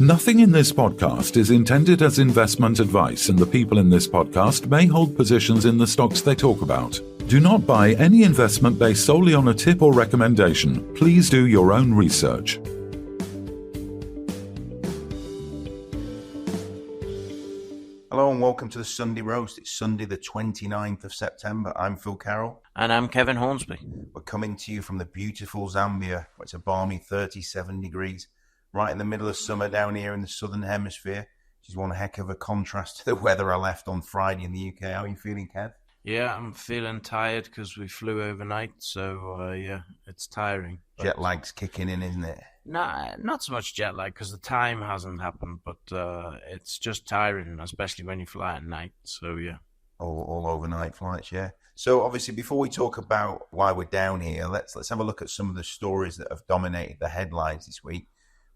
Nothing in this podcast is intended as investment advice, and the people in this podcast may hold positions in the stocks they talk about. Do not buy any investment based solely on a tip or recommendation. Please do your own research. Hello and welcome to the Sunday Roast. It's Sunday the 29th of September. I'm Phil Carroll. And I'm Kevin Hornsby. We're coming to you from the beautiful Zambia, where it's a balmy 37 degrees, right in the middle of summer down here in the southern hemisphere, which is one heck of a contrast to the weather I left on Friday in the UK. How are you feeling, Kev? Yeah, I'm feeling tired because we flew overnight, so it's tiring. But Jet lag's kicking in, isn't it? Nah, not so much jet lag because the time hasn't happened, but it's just tiring, especially when you fly at night. So yeah, all overnight flights, yeah. So obviously, before we talk about why we're down here, let's have a look at some of the stories that have dominated the headlines this week.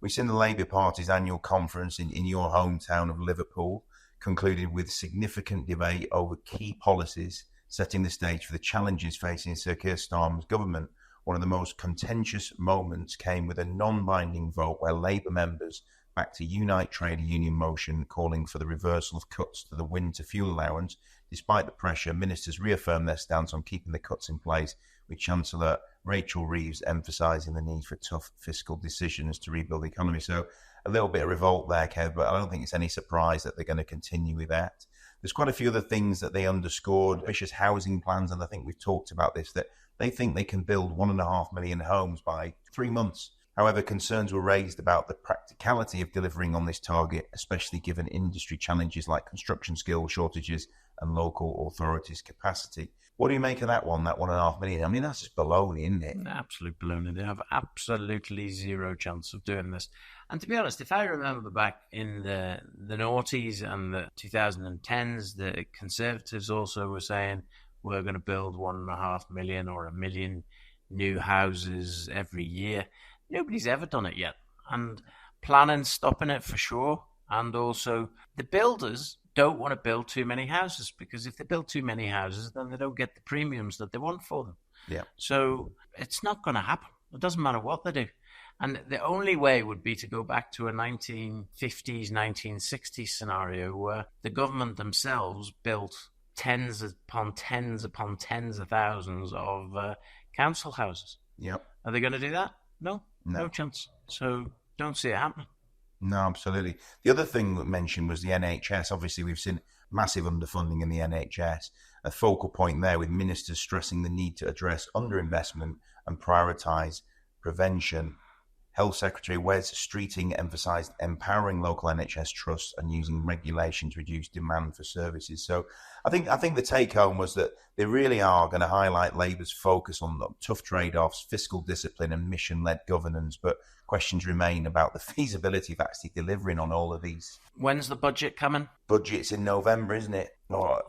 We've seen the Labour Party's annual conference in your hometown of Liverpool concluded with significant debate over key policies, setting the stage for the challenges facing Sir Keir Starmer's government. One of the most contentious moments came with a non-binding vote where Labour members backed a Unite Trade Union motion calling for the reversal of cuts to the winter fuel allowance. Despite the pressure, ministers reaffirmed their stance on keeping the cuts in place, with Chancellor Rachel Reeves emphasising the need for tough fiscal decisions to rebuild the economy. So a little bit of revolt there, Kev, but I don't think it's any surprise that they're going to continue with that. There's quite a few other things that they underscored, ambitious housing plans, and I think we've talked about this, that they think they can build 1.5 million homes by 3 months. However, concerns were raised about the practicality of delivering on this target, especially given industry challenges like construction skill shortages and local authorities' capacity. What do you make of that 1.5 million? I mean, that's just baloney, isn't it? Absolute baloney. They have absolutely zero chance of doing this. And to be honest, if I remember back in the noughties and the 2010s, the Conservatives also were saying we're going to build 1.5 million or 1 million new houses every year. Nobody's ever done it yet. And planning's stopping it for sure. And also the builders don't want to build too many houses, because if they build too many houses, then they don't get the premiums that they want for them. Yeah. So it's not going to happen. It doesn't matter what they do. And the only way would be to go back to a 1950s, 1960s scenario where the government themselves built tens upon tens upon tens of thousands of council houses. Yep. Are they going to do that? No chance. So don't see it happening. No, absolutely. The other thing we mentioned was the NHS. Obviously, we've seen massive underfunding in the NHS. A focal point there with ministers stressing the need to address underinvestment and prioritise prevention. Health Secretary Wes Streeting emphasised empowering local NHS trusts and using regulation to reduce demand for services. So I think the take-home was that they really are going to highlight Labour's focus on the tough trade-offs, fiscal discipline and mission-led governance, but questions remain about the feasibility of actually delivering on all of these. When's the budget coming? Budget's in November, isn't it?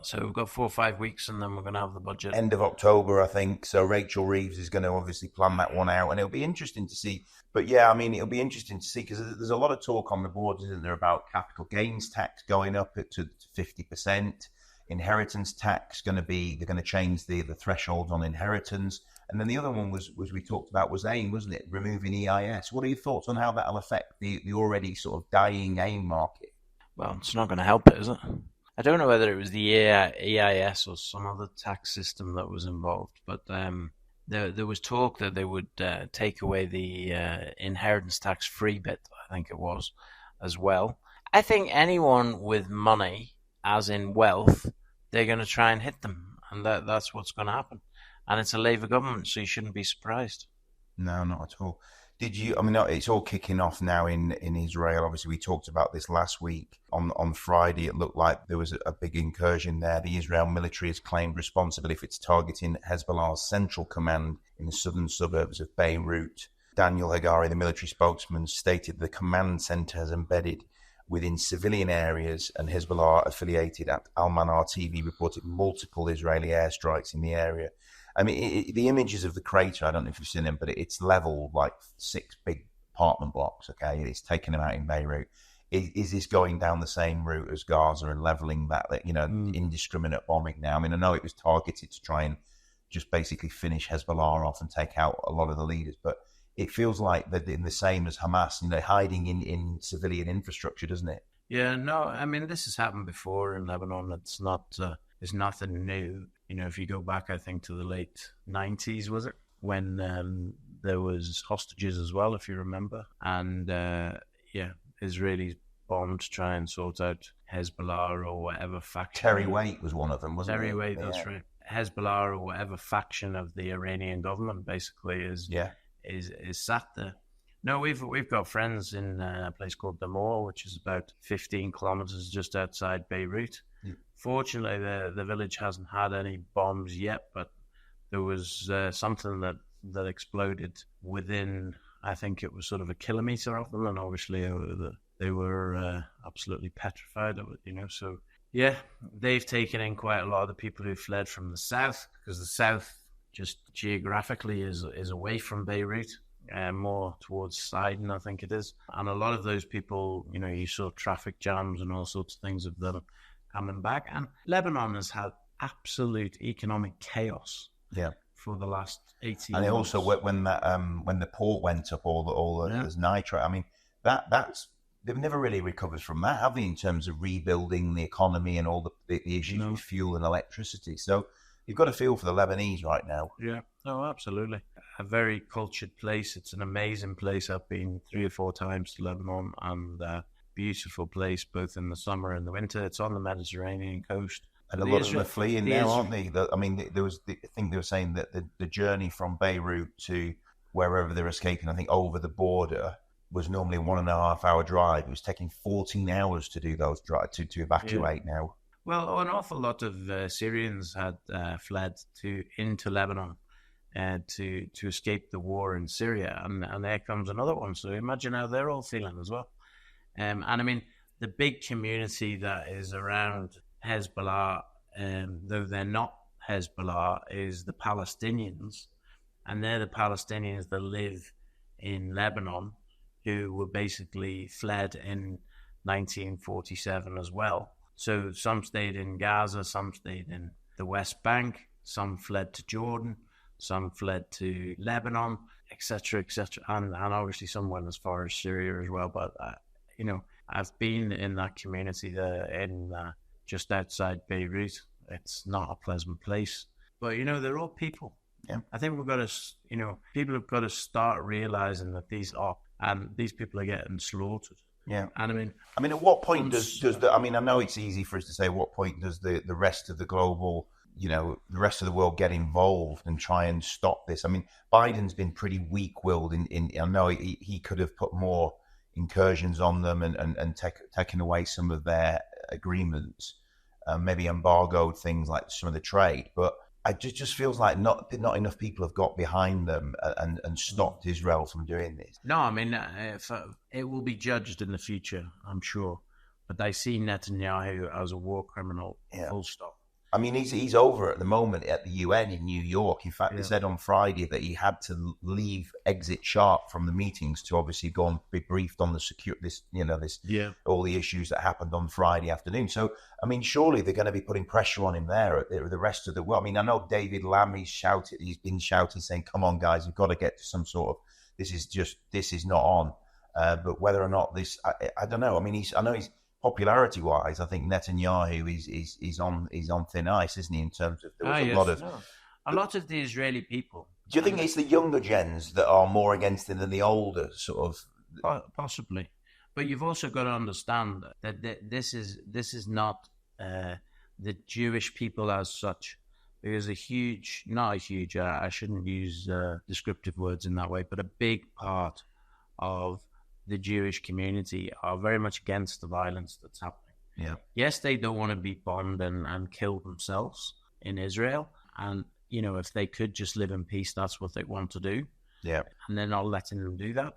So we've got 4 or 5 weeks and then we're going to have the budget. End of October, I think. So Rachel Reeves is going to obviously plan that one out, and it'll be interesting to see. But yeah, I mean, it'll be interesting to see because there's a lot of talk on the boards, isn't there, about capital gains tax going up to 50%. Inheritance tax they're going to change the thresholds on inheritance. And then the other one was we talked about was AIM, wasn't it? Removing EIS. What are your thoughts on how that'll affect the already sort of dying AIM market? Well, it's not going to help it, is it? I don't know whether it was the EIS or some other tax system that was involved, but there was talk that they would take away the inheritance tax-free bit, I think it was, as well. I think anyone with money, as in wealth, they're going to try and hit them, and that's what's going to happen. And it's a Labour government, so you shouldn't be surprised. No, not at all. It's all kicking off now in Israel. Obviously, we talked about this last week. On Friday, it looked like there was a big incursion there. The Israel military has claimed responsibility for its targeting Hezbollah's central command in the southern suburbs of Beirut. Daniel Hagari, the military spokesman, stated the command centre has embedded within civilian areas, and Hezbollah affiliated at Al-Manar TV reported multiple Israeli airstrikes in the area. I mean, the images of the crater, I don't know if you've seen them, but it's leveled like 6 big apartment blocks, okay? It's taken them out in Beirut. Is this going down the same route as Gaza and leveling that indiscriminate bombing now? I mean, I know it was targeted to try and just basically finish Hezbollah off and take out a lot of the leaders, but it feels like they're in the same as Hamas, hiding in civilian infrastructure, doesn't it? Yeah, no, I mean, this has happened before in Lebanon. It's nothing new. If you go back, I think, to the late 90s, was it? When there was hostages as well, if you remember. And, Israelis bombed to try and sort out Hezbollah or whatever faction. Terry Waite was one of them, wasn't Terry it? Waite, that's right. Hezbollah or whatever faction of the Iranian government basically is sat there. No, we've got friends in a place called Damour, which is about 15 kilometers just outside Beirut. Yeah. Fortunately, the village hasn't had any bombs yet, but there was something that exploded within, I think it was sort of a kilometer of them, and obviously they were absolutely petrified of it, So, yeah, they've taken in quite a lot of the people who fled from the south, because the south just geographically is away from Beirut. More towards Sidon, I think it is. And a lot of those people, you saw traffic jams and all sorts of things of them coming back. And Lebanon has had absolute economic chaos for the last 18 months. And also, when the port went up, there's nitrate. I mean, that's they've never really recovered from that, have they, in terms of rebuilding the economy and all the issues with fuel and electricity. So you've got a feel for the Lebanese right now. Yeah, no, absolutely. A very cultured place. It's an amazing place. I've been 3 or 4 times to Lebanon, and beautiful place both in the summer and the winter. It's on the Mediterranean coast. And a lot of them are fleeing now, aren't they? I think they were saying that the journey from Beirut to wherever they're escaping, I think over the border, was normally a 1.5 hour drive. It was taking 14 hours to do those drives to evacuate now. Well, an awful lot of Syrians had fled into Lebanon to escape the war in Syria, and there comes another one. So imagine how they're all feeling as well. And I mean, the big community that is around Hezbollah, though they're not Hezbollah, is the Palestinians, and they're the Palestinians that live in Lebanon, who were basically fled in 1947 as well. So some stayed in Gaza, some stayed in the West Bank, some fled to Jordan, some fled to Lebanon, etc., etc., and obviously some went as far as Syria as well. But I've been in that community there, in just outside Beirut. It's not a pleasant place, but they're all people. Yeah, I think we've got to, people have got to start realizing that these people are getting slaughtered. Yeah, and I mean, at what point does I know it's easy for us to say, at what point does the rest of the global, the rest of the world get involved and try and stop this? I mean, Biden's been pretty weak-willed in I know he could have put more incursions on them and taken away some of their agreements, maybe embargoed things like some of the trade, but it just feels like not enough people have got behind them and stopped Israel from doing this. No, I mean, it will be judged in the future, I'm sure. But they see Netanyahu as a war criminal, full stop. I mean, he's over at the moment at the UN in New York. In fact, they said on Friday that he had to exit sharp from the meetings to obviously go and be briefed on all the issues that happened on Friday afternoon. So, I mean, surely they're going to be putting pressure on him there at the rest of the world. I mean, I know David Lamb, he's been shouting, saying, "Come on, guys, we've got to get to some sort of, this is not on." But whether or not this, I don't know. I mean, I know he's popularity-wise, I think Netanyahu is on thin ice, isn't he? In terms of a lot of the Israeli people. Do you think it's the younger gens that are more against him than the older sort of? Possibly, but you've also got to understand that this is not the Jewish people as such. There's I shouldn't use descriptive words in that way, but a big part of the Jewish community are very much against the violence that's happening. Yeah. Yes, they don't want to be bombed and killed themselves in Israel. And, if they could just live in peace, that's what they want to do. Yeah. And they're not letting them do that.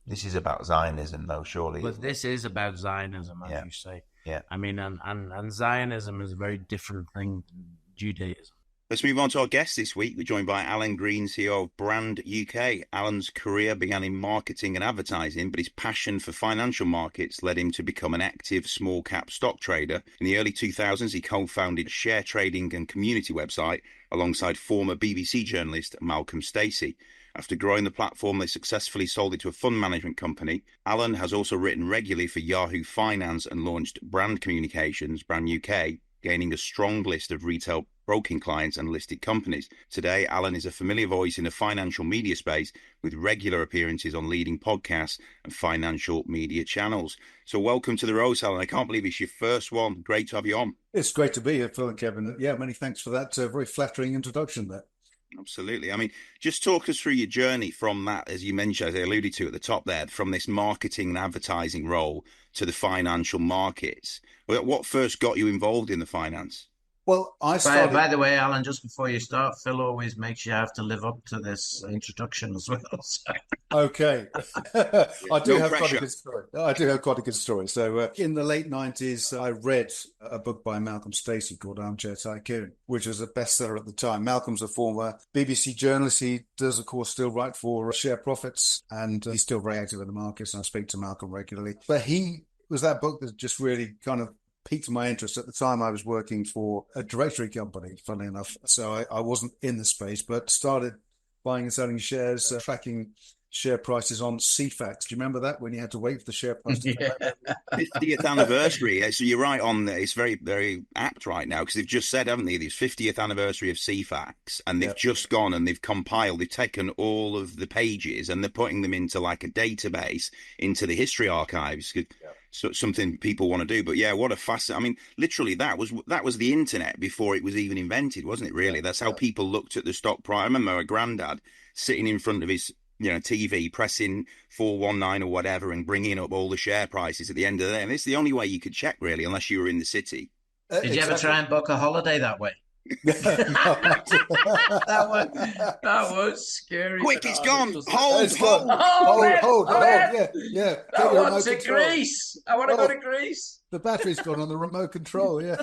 This is about Zionism, though, surely. But this is about Zionism, as you say. Yeah. I mean, and Zionism is a very different thing than Judaism. Let's move on to our guest this week. We're joined by Alan Green, CEO of BrandUK. Alan's career began in marketing and advertising, but his passion for financial markets led him to become an active small-cap stock trader. In the early 2000s, he co-founded a share trading and community website alongside former BBC journalist Malcolm Stacey. After growing the platform, they successfully sold it to a fund management company. Alan has also written regularly for Yahoo Finance and launched Brand Communications, BrandUK, gaining a strong list of retail broking clients and listed companies. Today, Alan is a familiar voice in the financial media space with regular appearances on leading podcasts and financial media channels. So welcome to the Rose, Alan. I can't believe it's your first one. Great to have you on. It's great to be here, Phil and Kevin. Yeah, many thanks for that very flattering introduction there. Absolutely. I mean, just talk us through your journey from that, as you mentioned, as I alluded to at the top there, from this marketing and advertising role to the financial markets. What first got you involved in the finance? Well, I started... By the way, Alan, just before you start, Phil always makes you have to live up to this introduction as well. So. Okay. I do have pressure. quite a good story. I do have quite a good story. So in the late 90s, I read a book by Malcolm Stacey called Armchair Tycoon, which was a bestseller at the time. Malcolm's a former BBC journalist. He does, of course, still write for Share Profits, and he's still very active in the markets, and I speak to Malcolm regularly. But he was that book that just really kind of piqued my interest. At the time, I was working for a directory company, funnily enough. So I wasn't in the space, but started buying and selling shares, tracking share prices on CFAX. Do you remember that, when you had to wait for the share price to come back? 50th anniversary. So you're right on there. It's very, very apt right now, because they've just said, haven't they, this 50th anniversary of CFAX, and they've just gone and they've compiled, they've taken all of the pages and they're putting them into like a database into the history archives. So something people want to do. But yeah, what a fascinating, I mean, literally that was the internet before it was even invented, wasn't it, really? That's how people looked at the stock price. I remember my granddad sitting in front of his TV, pressing 419 or whatever and bringing up all the share prices at the end of the day. And it's the only way you could check, really, unless you were in the city. Did you ever try and book a holiday that way? that was scary. Quick, it's gone. Hold. Yeah. I want to Greece. I want to go to Greece. The battery's gone on the remote control, yeah.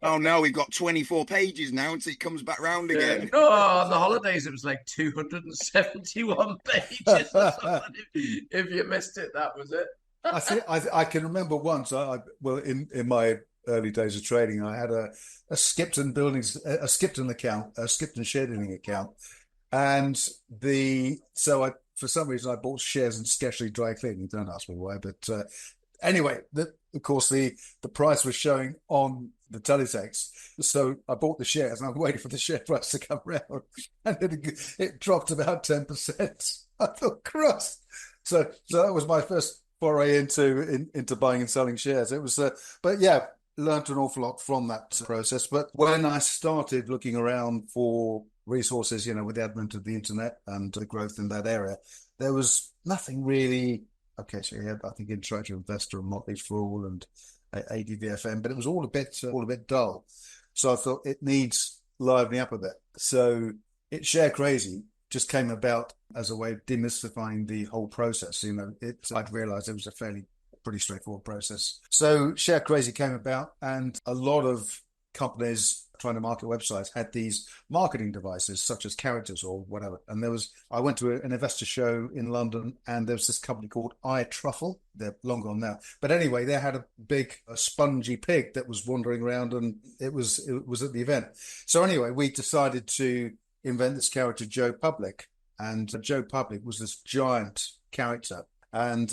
Oh no, we've got 24 pages now until it comes back round again. No, on the holidays it was like 271 pages or something. If you missed it, that was it. I can remember once, in my early days of trading, I had a Skipton account, a Skipton sharedealing account, and for some reason I bought shares in Sketchley Dry Cleaning. Don't ask me why, but anyway, of course the price was showing on the teletext, so I bought the shares and I'm waiting for the share price to come around, and it dropped about 10%. I thought, Christ! So that was my first foray into buying and selling shares. It was, but yeah. Learned an awful lot from that process. But when I started looking around for resources, with the advent of the internet and the growth in that area, there was nothing really. Okay, so yeah, I think Interactive Investor and Motley Fool and ADVFM, but it was all a bit dull. So I thought it needs livening up a bit. So ShareCrazy just came about as a way of demystifying the whole process. I'd realised it was a pretty straightforward process. So ShareCrazy came about, and a lot of companies trying to market websites had these marketing devices such as characters or whatever. And I went to an investor show in London, and there was this company called iTruffle. They're long gone now. But anyway, they had a spongy pig that was wandering around, and it was at the event. So anyway, we decided to invent this character, Joe Public. And Joe Public was this giant character. And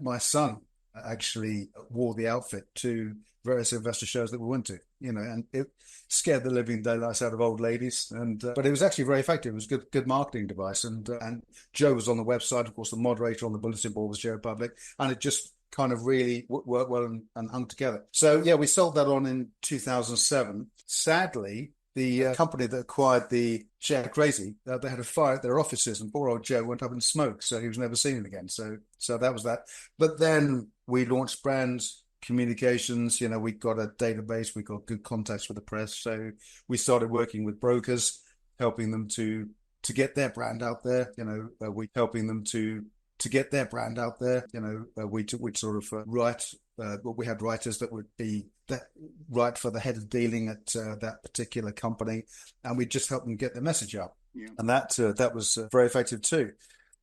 my son actually wore the outfit to various investor shows that we went to, and it scared the living daylights out of old ladies. But it was actually very effective. It was a good marketing device. And Joe was on the website. Of course, the moderator on the bulletin board was Joe Public, and it just kind of really worked well and hung together. So yeah, we sold that on in 2007. Sadly, the company that acquired the ShareCrazy, they had to fire at their offices, and poor old Joe went up in smoke, so he was never seen again. So that was that. But then we launched Brand Communications. We got a database, we got good contacts with the press, so we started working with brokers, helping them to get their brand out there. We'd sort of write. We had writers that would write for the head of dealing at that particular company, and we just helped them get their message up. Yeah. And that was very effective too.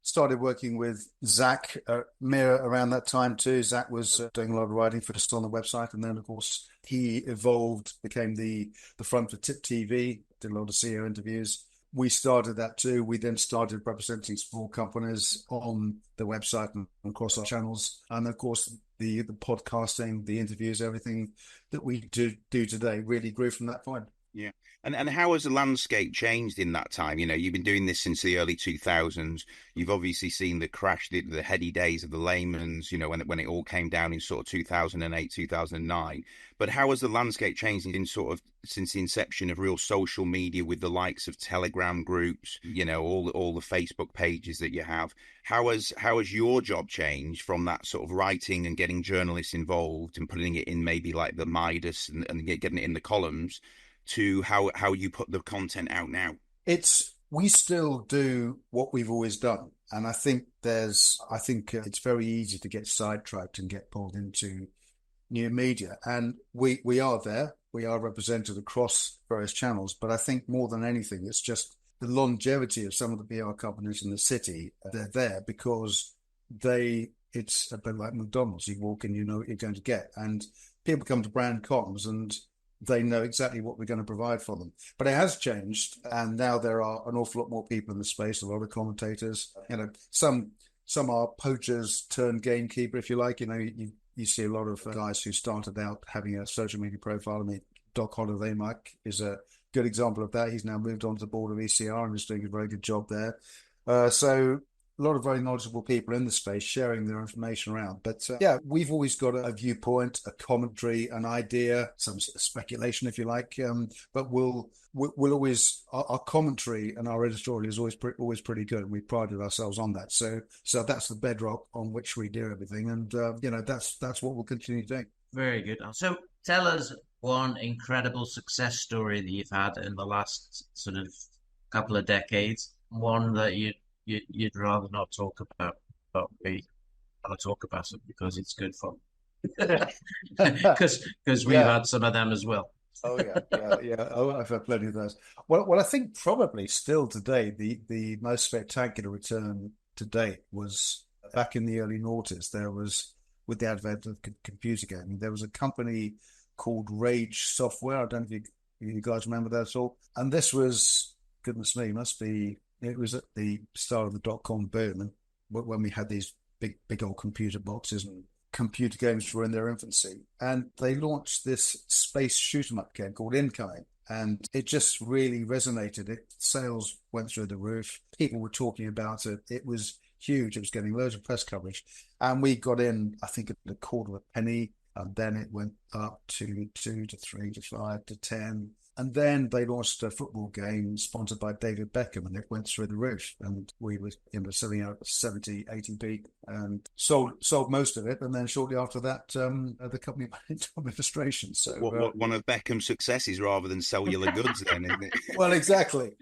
Started working with Zach Mir around that time too. Zach was doing a lot of writing for us on the website, and then of course he evolved, became the front for Tip TV, did a lot of CEO interviews. we started that too. We then started representing small companies on the website and across our channels. And of course, the podcasting, the interviews, everything that we do today really grew from that point. Yeah. And how has the landscape changed in that time? You know, you've been doing this since the early 2000s. You've obviously seen the crash, the heady days of the layman's, you know, when it all came down in sort of 2008, 2009. But how has the landscape changed in sort of since the inception of real social media with the likes of Telegram groups, you know, all the Facebook pages that you have? How has your job changed from that sort of writing and getting journalists involved and putting it in maybe like the Midas and getting it in the columns to how you put the content out now? We still do what we've always done. And I think it's very easy to get sidetracked and get pulled into new media. And we are there. We are represented across various channels. But I think more than anything, it's just the longevity of some of the PR companies in the city. They're there because it's a bit like McDonald's. You walk in, you know what you're going to get. And people come to brand comms and they know exactly what we're going to provide for them. But it has changed, and now there are an awful lot more people in the space, a lot of commentators. You know, some are poachers turned gamekeeper, if you like. You know, you see a lot of guys who started out having a social media profile. I mean, Doc Holliday, Mike, is a good example of that. He's now moved on to the board of ECR and is doing a very good job there. So a lot of very knowledgeable people in the space sharing their information around. But yeah, we've always got a viewpoint, a commentary, an idea, some sort of speculation, if you like. But we'll always, our commentary and our editorial is always pretty good. We prided ourselves on that. So that's the bedrock on which we do everything. And, you know, that's what we'll continue doing. Very good. So tell us one incredible success story that you've had in the last sort of couple of decades, one that you'd rather not talk about, but we want to talk about it because it's good fun. Because we've had some of them as well. Oh yeah. Oh, I've had plenty of those. Well, I think probably still today the most spectacular return to date was back in the early noughties. There was, with the advent of computer gaming, there was a company called Rage Software. I don't know if you guys remember that at all. And this was, goodness me, it was at the start of the dot-com boom, and when we had these big old computer boxes and computer games were in their infancy. And they launched this space shoot-'em-up game called Incoming, and it just really resonated. Sales went through the roof. People were talking about it. It was huge. It was getting loads of press coverage. And we got in, I think, at a quarter of a penny, and then it went up to 2 to 3 to 5 to 10. And then they launched a football game sponsored by David Beckham, and it went through the roof. And we were selling out 70, 80p and sold most of it. And then shortly after that, the company went into administration. So one of Beckham's successes rather than cellular goods, then, isn't it? Well, exactly.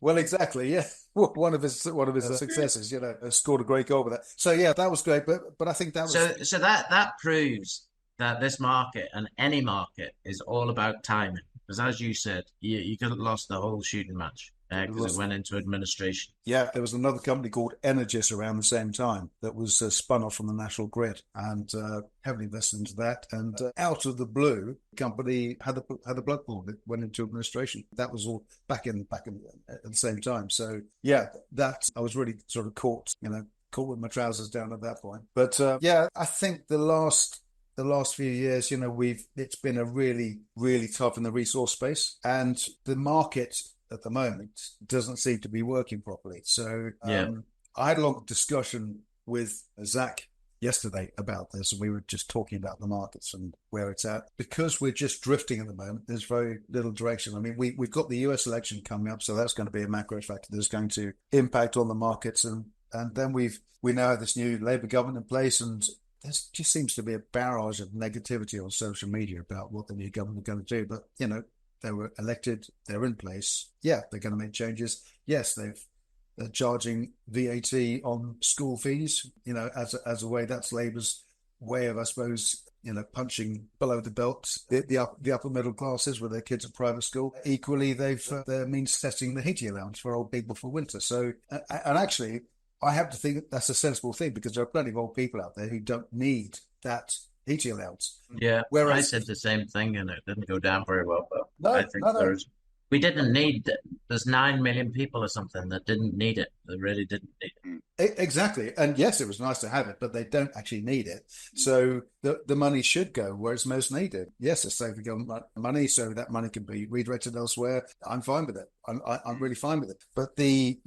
Yeah. One of his successes, you know, scored a great goal with that. So yeah, that was great. But I think that was so that proves that this market and any market is all about timing. Because as you said, you could have lost the whole shooting match because it went into administration. Yeah, there was another company called Energous around the same time that was spun off from the National Grid, and heavily invested into that. And out of the blue, the company had a blood pool that went into administration. That was all back in at the same time. So yeah, that I was really sort of caught with my trousers down at that point. But yeah, I think the last few years, you know, it's been a really, really tough in the resource space, and the market at the moment doesn't seem to be working properly. So I had a long discussion with Zach yesterday about this, and we were just talking about the markets and where it's at. Because we're just drifting at the moment, there's very little direction. I mean, we've got the US election coming up, so that's going to be a macro factor that's going to impact on the markets, and then we now have this new Labour government in place, and there just seems to be a barrage of negativity on social media about what the new government are going to do. But, you know, they were elected, they're in place. Yeah, they're going to make changes. Yes, they're charging VAT on school fees, you know, as a way. That's Labour's way of, I suppose, you know, punching below the belt the upper middle classes with their kids at private school. Equally, they're means setting the heating allowance for old people for winter. So, and actually, I have to think that's a sensible thing, because there are plenty of old people out there who don't need that heating allowance. Yeah, whereas I said the same thing, and it didn't go down very well. But I think there's We didn't need it. There's 9 million people or something that didn't need it. They really didn't need it. Exactly. And yes, it was nice to have it, but they don't actually need it. So the money should go where it's most needed. Yes, it's saving government money, so that money can be redirected elsewhere. I'm fine with it. I'm really fine with it. But the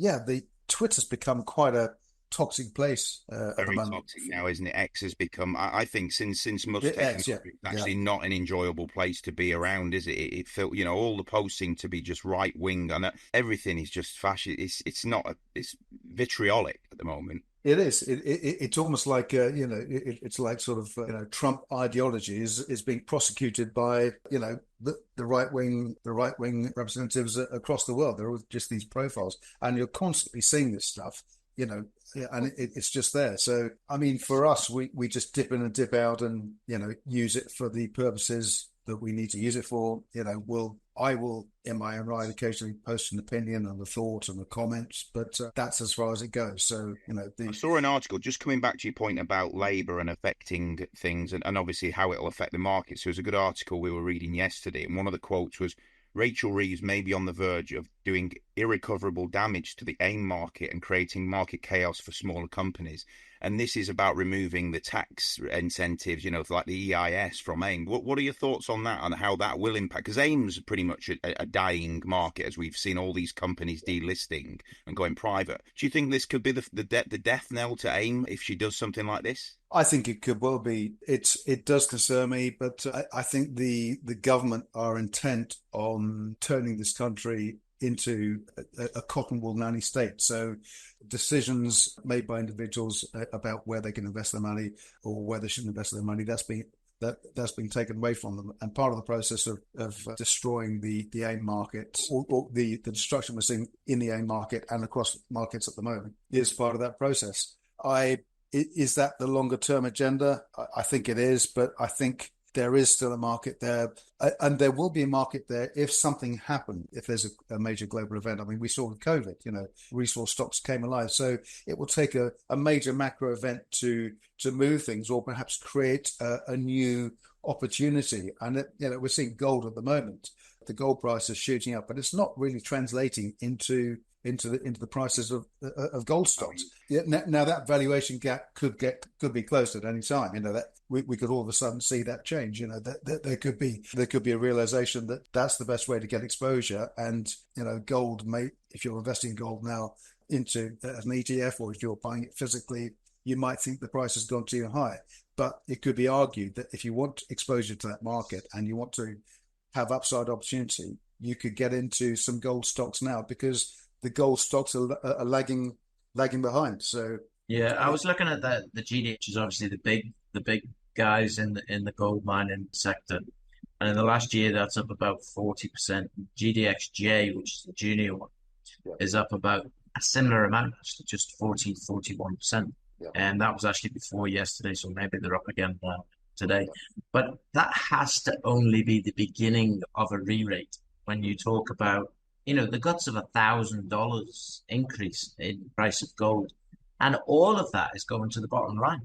Twitter's become quite a toxic place at the Very moment. toxic now, isn't it? X has become, I think, since Musk Yeah, taken X, over, it's actually not an enjoyable place to be around, is it? It felt, all the posts seem to be just right wing, and everything is just fascist. It's vitriolic at the moment. It is. It's almost like it's like sort of Trump ideology is being prosecuted by the right wing representatives across the world. They're all just these profiles, and you're constantly seeing this stuff. And it's just there. So, I mean, for us, we just dip in and dip out and, use it for the purposes that we need to use it for. I will, in my own right, occasionally post an opinion and a thought and a comment, but that's as far as it goes. So, I saw an article, just coming back to your point about Labour and affecting things and obviously how it'll affect the market. So it was a good article we were reading yesterday, and one of the quotes was, Rachel Reeves may be on the verge of doing irrecoverable damage to the AIM market and creating market chaos for smaller companies. And this is about removing the tax incentives, like the EIS from AIM. What are your thoughts on that and how that will impact? Because AIM's pretty much a dying market, as we've seen all these companies delisting and going private. Do you think this could be the death knell to AIM if she does something like this? I think it could well be. It does concern me, but I think the government are intent on turning this country into a cotton wool nanny state. So decisions made by individuals about where they can invest their money or where they shouldn't invest their money, that's been taken away from them. And part of the process of destroying the AIM market or the destruction we're seeing in the AIM market and across markets at the moment is part of that process. Is that the longer term agenda? I think it is, but I think there is still a market there, and there will be a market there if something happened, if there's a major global event. I mean, we saw with COVID, resource stocks came alive. So it will take a major macro event to move things or perhaps create a new opportunity. And we're seeing gold at the moment. The gold price is shooting up, but it's not really translating into the prices of gold stocks. Now that valuation gap could be closed at any time. That we could all of a sudden see that change. That there could be a realization that that's the best way to get exposure. And gold may, if you're investing in gold now into an ETF or if you're buying it physically, you might think the price has gone too high. But it could be argued that if you want exposure to that market and you want to have upside opportunity, you could get into some gold stocks now because the gold stocks are lagging behind. So yeah, I was looking at the GDX is obviously the big guys in the gold mining sector, and in the last year that's up about 40%. GDXJ, which is the junior one, is up about a similar amount, actually, just 41%. And that was actually before yesterday, so maybe they're up again today. But that has to only be the beginning of a re-rate when you talk about the guts of $1,000 increase in price of gold. And all of that is going to the bottom line.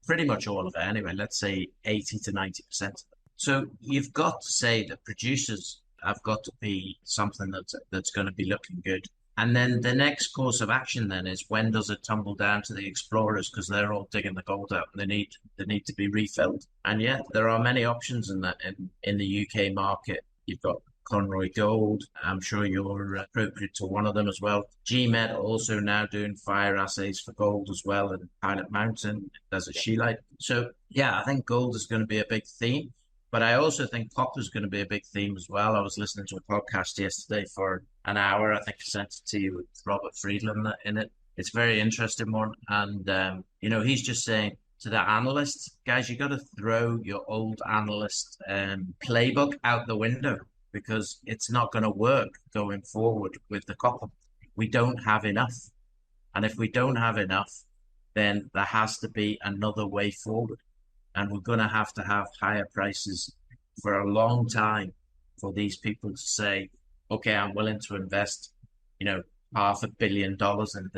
Pretty much all of it anyway, let's say 80 to 90%. So you've got to say that producers have got to be something that's going to be looking good. And then the next course of action then is when does it tumble down to the explorers because they're all digging the gold out and they need to be refilled. And yeah, there are many options in that in the UK market. You've got Conroy Gold. I'm sure you're appropriate to one of them as well. GMET also now doing fire assays for gold as well, and Pilot Mountain, there's a Scheelite. So yeah, I think gold is going to be a big theme, but I also think copper is going to be a big theme as well. I was listening to a podcast yesterday for an hour. I think I sent it to you with Robert Friedland in it. It's a very interesting one. And, he's just saying to the analysts, guys, you got to throw your old analyst playbook out the window, because it's not going to work going forward with the copper. We don't have enough. And if we don't have enough, then there has to be another way forward. And we're going to have higher prices for a long time for these people to say, okay, I'm willing to invest, $500 million in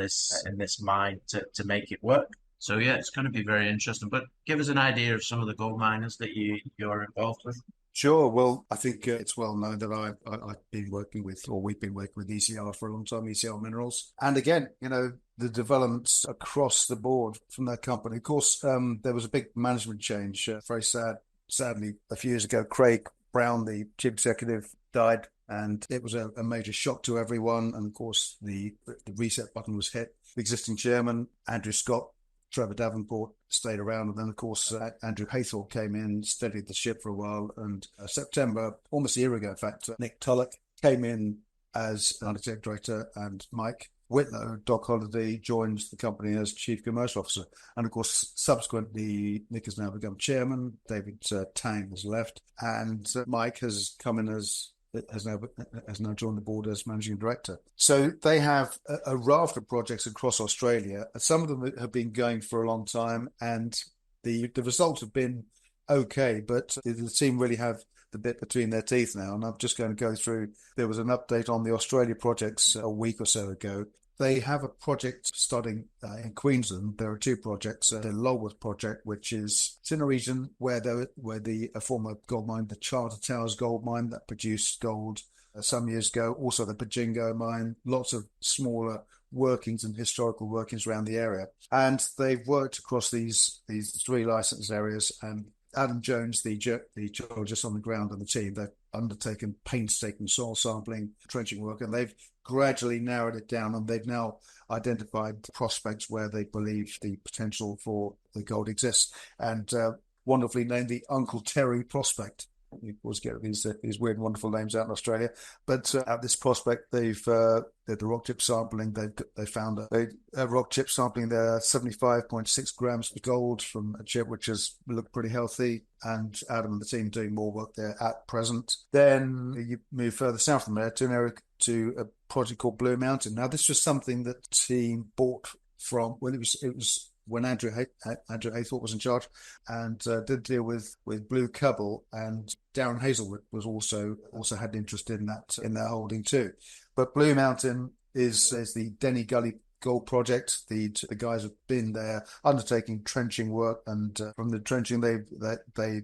this mine to make it work. So yeah, it's going to be very interesting. But give us an idea of some of the gold miners that you're involved with. Sure. Well, I think it's well known that I've been working with, or we've been working with ECR for a long time, ECR Minerals. And again, the developments across the board from that company. Of course, there was a big management change. Very sadly, a few years ago, Craig Brown, the chief executive, died. And it was a major shock to everyone. And of course, the reset button was hit. The existing chairman, Andrew Scott, Trevor Davenport stayed around, and then of course Andrew Haythorpe came in, steadied the ship for a while, and September, almost a year ago in fact, Nick Tulloch came in as non-executive director, and Mike Whitlow, Doc Holliday, joins the company as chief commercial officer. And of course, subsequently, Nick has now become chairman, David Tang has left, and Mike has come in as has now joined the board as managing director. So they have a raft of projects across Australia. Some of them have been going for a long time, and the results have been okay, but the team really have the bit between their teeth now. And I'm just going to go through. There was an update on the Australia projects a week or so ago. They have a project starting in Queensland. There are two projects. The Lulworth project, which is it's in a region where the former gold mine, the Charter Towers gold mine that produced gold some years ago. Also the Pajingo mine. Lots of smaller workings and historical workings around the area. And they've worked across these three licensed areas. And Adam Jones, the geologist on the ground, and the team, they've undertaken painstaking soil sampling, trenching work, and they've gradually narrowed it down, and they've now identified prospects where they believe the potential for the gold exists, and wonderfully named the Uncle Terry prospect. You always get these weird, wonderful names out in Australia. But at this prospect, they've the rock chip sampling. They found a rock chip sampling there, 75.6 grams of gold from a chip which has looked pretty healthy. And Adam and the team doing more work there at present. Then you move further south from there to a project called Blue Mountain. Now, this was something that the team bought from when it was when Andrew Haythorpe was in charge, and did deal with Blue Cobble, and Darren Hazelwood was also had interest in their holding too. But Blue Mountain is the Denny Gully gold project. The guys have been there undertaking trenching work, and from the trenching they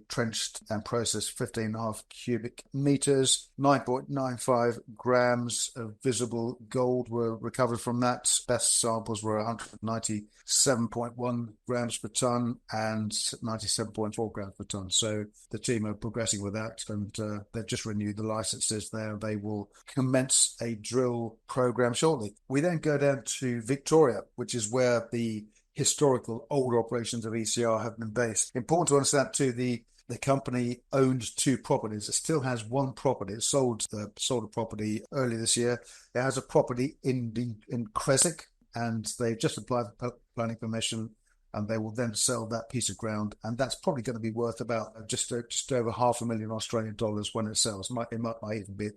trenched and processed 15.5 cubic meters. 9.95 grams of visible gold were recovered from that. Best samples were 197.1 grams per ton and 97.4 grams per ton. So the team are progressing with that, and they've just renewed the licenses there. They will commence a drill program shortly. We then go down to Victoria, which is where the historical older operations of ECR have been based. Important to understand too, the company owned two properties. It still has one property. It sold a property earlier this year. It has a property in Creswick, and they've just applied for planning permission, and they will then sell that piece of ground, and that's probably going to be worth about just over $500,000 Australian dollars when it sells. It might even be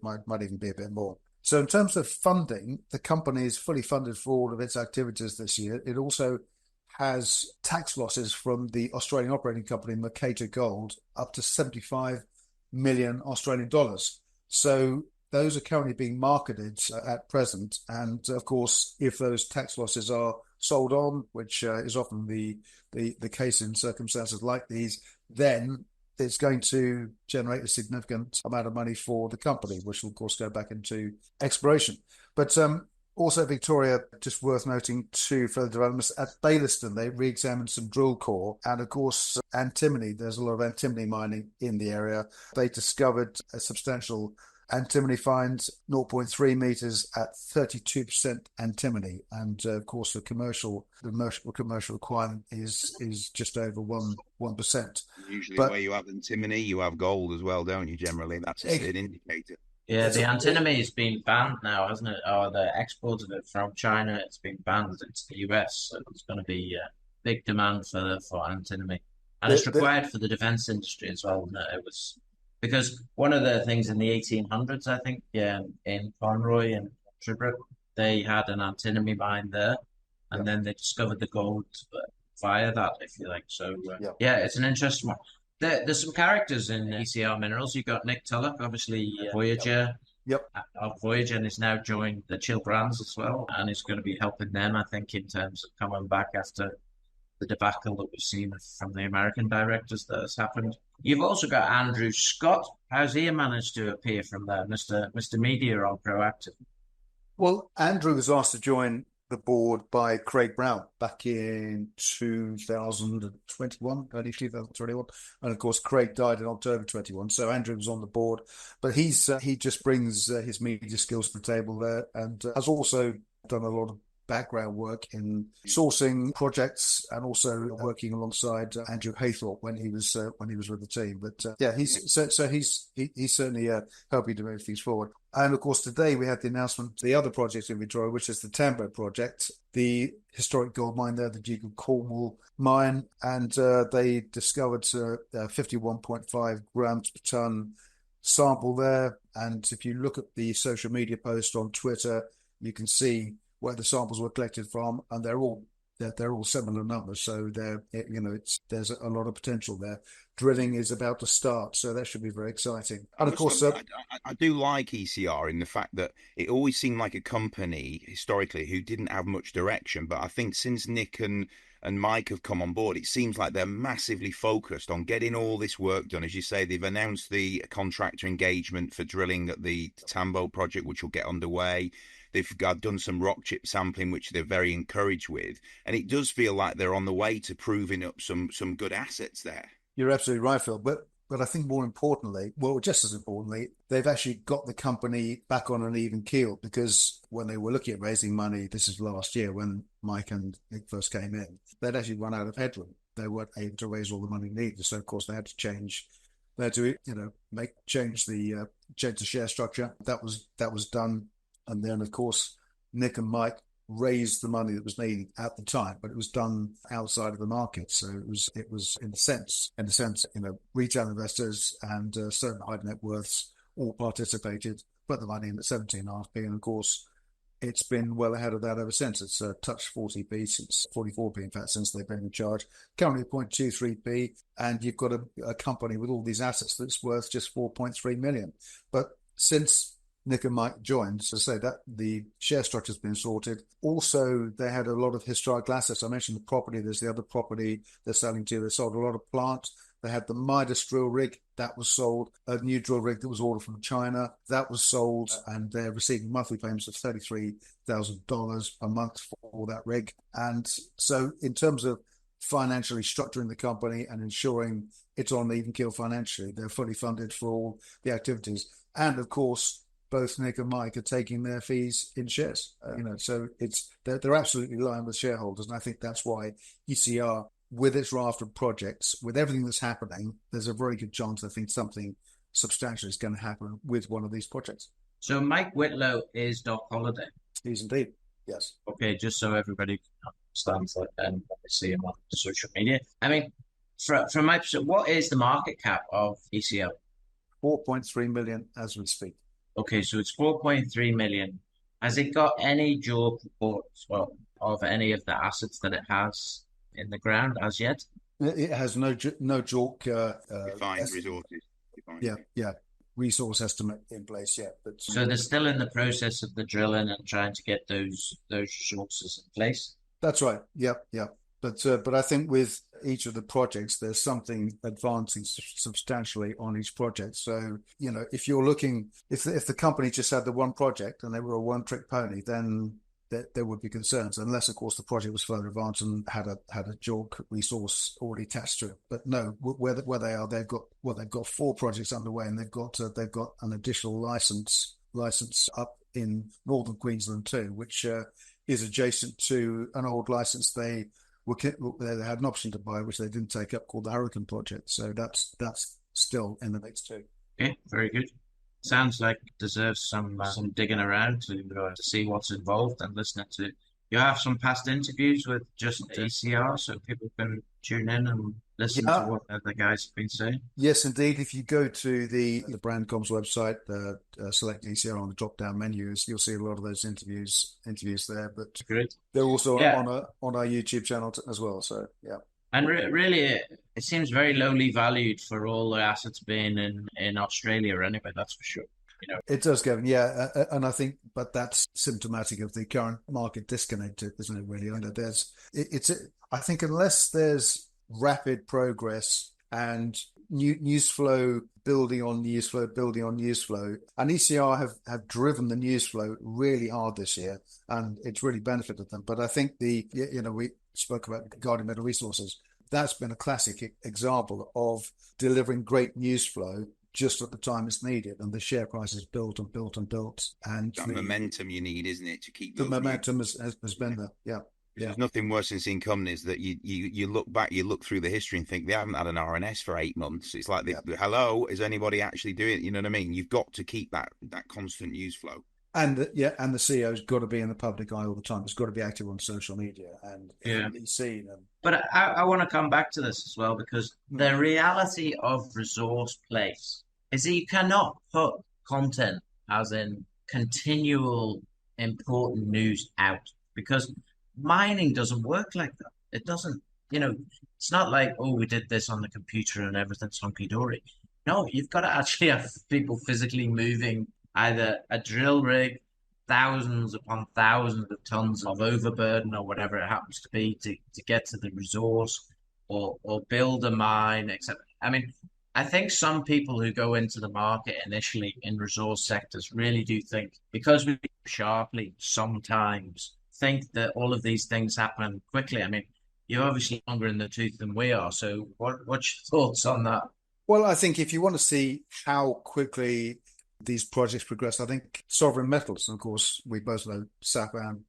a bit more. So in terms of funding, the company is fully funded for all of its activities this year. It also has tax losses from the Australian operating company, Mercator Gold, up to 75 million Australian dollars. So those are currently being marketed at present. And of course, if those tax losses are sold on, which is often the case in circumstances like these, then it's going to generate a significant amount of money for the company, which will, of course, go back into exploration. But also Victoria, just worth noting two further developments. At Bayliston, they re-examined some drill core. And, of course, antimony. There's a lot of antimony mining in the area. They discovered a substantial antimony finds, 0.3 meters at 32% antimony, and of course the commercial requirement is just over 1%. Usually, where you have antimony, you have gold as well, don't you? Generally, that's an indicator. Yeah, the antimony has been banned now, hasn't it? Or the export of it from China, it's been banned into the US. So there's going to be big demand for antimony, and it's required for the defense industry as well. It was. Because one of the things in the 1800s, I think, in Conroy and Tribrook, they had an antimony mine there, and then they discovered the gold via that, if you like. So, it's an interesting one. There's some characters in ECR Minerals. You've got Nick Tulloch, obviously, Voyager. Voyager, and has now joined the Chill Brands as well, and is going to be helping them, I think, in terms of coming back after the debacle that we've seen from the American directors that has happened. You've also got Andrew Scott. How's he managed to appear from there, Mr. Media on Proactive? Well, Andrew was asked to join the board by Craig Brown back in 2021, early 2021. And of course, Craig died in October 21. So Andrew was on the board, but he just brings his media skills to the table there, and has also done a lot of background work in sourcing projects and also working alongside Andrew Haythorpe when he was with the team. But he's certainly helping to move things forward. And of course, today we had the announcement, the other project in Victoria, which is the Tambo project, the historic gold mine there, the Duke of Cornwall mine, and they discovered 51.5 grams per ton sample there. And if you look at the social media post on Twitter, you can see where the samples were collected from, and they're all similar numbers. So there's a lot of potential there. Drilling is about to start, so that should be very exciting. And of course, I do like ECR in the fact that it always seemed like a company historically who didn't have much direction. But I think since Nick and Mike have come on board, it seems like they're massively focused on getting all this work done. As you say, they've announced the contractor engagement for drilling at the Tambo project, which will get underway. They've done some rock chip sampling, which they're very encouraged with. And it does feel like they're on the way to proving up some good assets there. You're absolutely right, Phil. But I think more importantly, well, just as importantly, they've actually got the company back on an even keel, because when they were looking at raising money, this is last year when Mike and Nick first came in, they'd actually run out of headroom. They weren't able to raise all the money needed. So, of course, they had to change. They had to, change the share structure. That was done. And then, of course, Nick and Mike raised the money that was needed at the time, but it was done outside of the market. So it was in a sense, retail investors and certain high net worths all participated, put the money in at 17.5p, and of course, it's been well ahead of that ever since. It's touched 40p since 44p, in fact, since they've been in charge. Currently 0.23p, and you've got a company with all these assets that's worth just 4.3 million. But since Nick and Mike joined, so say that the share structure has been sorted. Also, they had a lot of historical assets. I mentioned the property. There's the other property they're selling to. They sold a lot of plant. They had the Midas drill rig that was sold. A new drill rig that was ordered from China that was sold, and they're receiving monthly payments of $33,000 a month for that rig. And so, in terms of financially structuring the company and ensuring it's on even keel financially, they're fully funded for all the activities. And of course, both Nick and Mike are taking their fees in shares. So they're absolutely aligned with shareholders, and I think that's why ECR, with its raft of projects, with everything that's happening, there's a very good chance I think something substantial is going to happen with one of these projects. So Mike Whitlow is Doc Holliday. He's indeed, yes. Okay, just so everybody understands that, and when they see him on social media. I mean, from my perspective, what is the market cap of ECR? 4.3 million as we speak. Okay, so it's 4.3 million. Has it got any JORC reports of any of the assets that it has in the ground as yet? It has no JORC defined resources. Yeah, resource estimate in place yet. But so they're still in the process of the drilling and trying to get those resources in place. That's right. Yep. But I think with each of the projects, there's something advancing substantially on each project. So, if you're looking, if the company just had the one project and they were a one-trick pony, then there would be concerns, unless, of course, the project was further advanced and had a JORC resource already attached to it. But no, where they are, they've got 4 projects underway, and they've got an additional license up in northern Queensland too, which is adjacent to an old license they had an option to buy, which they didn't take up, called the Hurricane Project. So that's still in the mix too. Okay, very good. Sounds like it deserves some digging around to see what's involved and listening to. You have some past interviews with just ECR, so people can tune in and listen to what the guys have been saying. Yes, indeed. If you go to the BrandCom's website, select ECR on the drop-down menus, you'll see a lot of those interviews there. But great. They're also on our YouTube channel as well. So yeah. And really, it seems very lowly valued for all the assets being in Australia anyway, that's for sure. It does, Kevin. Yeah, and I think, but that's symptomatic of the current market disconnect, isn't it? Really, I know I think unless there's rapid progress and news flow building on news flow, building on news flow, and ECR have driven the news flow really hard this year, and it's really benefited them. But I think we spoke about Guardian Metal Resources. That's been a classic example of delivering great news flow just at the time it's needed, and the share price has built and built and built, and that momentum you need, isn't it, to keep the momentum has been there. Yeah. There's nothing worse than seeing companies that you look back, you look through the history and think they haven't had an RNS for 8 months. It's like, hello, is anybody actually doing it? You know what I mean? You've got to keep that constant news flow. And the CEO's got to be in the public eye all the time. It's got to be active on social media and be seen. But I want to come back to this as well, because the reality of resource plays is that you cannot put content as in continual important news out, because mining doesn't work like that. It doesn't, it's not like, oh, we did this on the computer and everything's hunky-dory. No, you've got to actually have people physically moving either a drill rig, thousands upon thousands of tons of overburden or whatever it happens to be to get to the resource or build a mine, etc. I mean, I think some people who go into the market initially in resource sectors really do think, because we sharply sometimes think that all of these things happen quickly. I mean, you're obviously longer in the tooth than we are. So what's your thoughts on that? Well, I think if you want to see how quickly these projects progress, I think Sovereign Metals, and of course, we both know Sapan,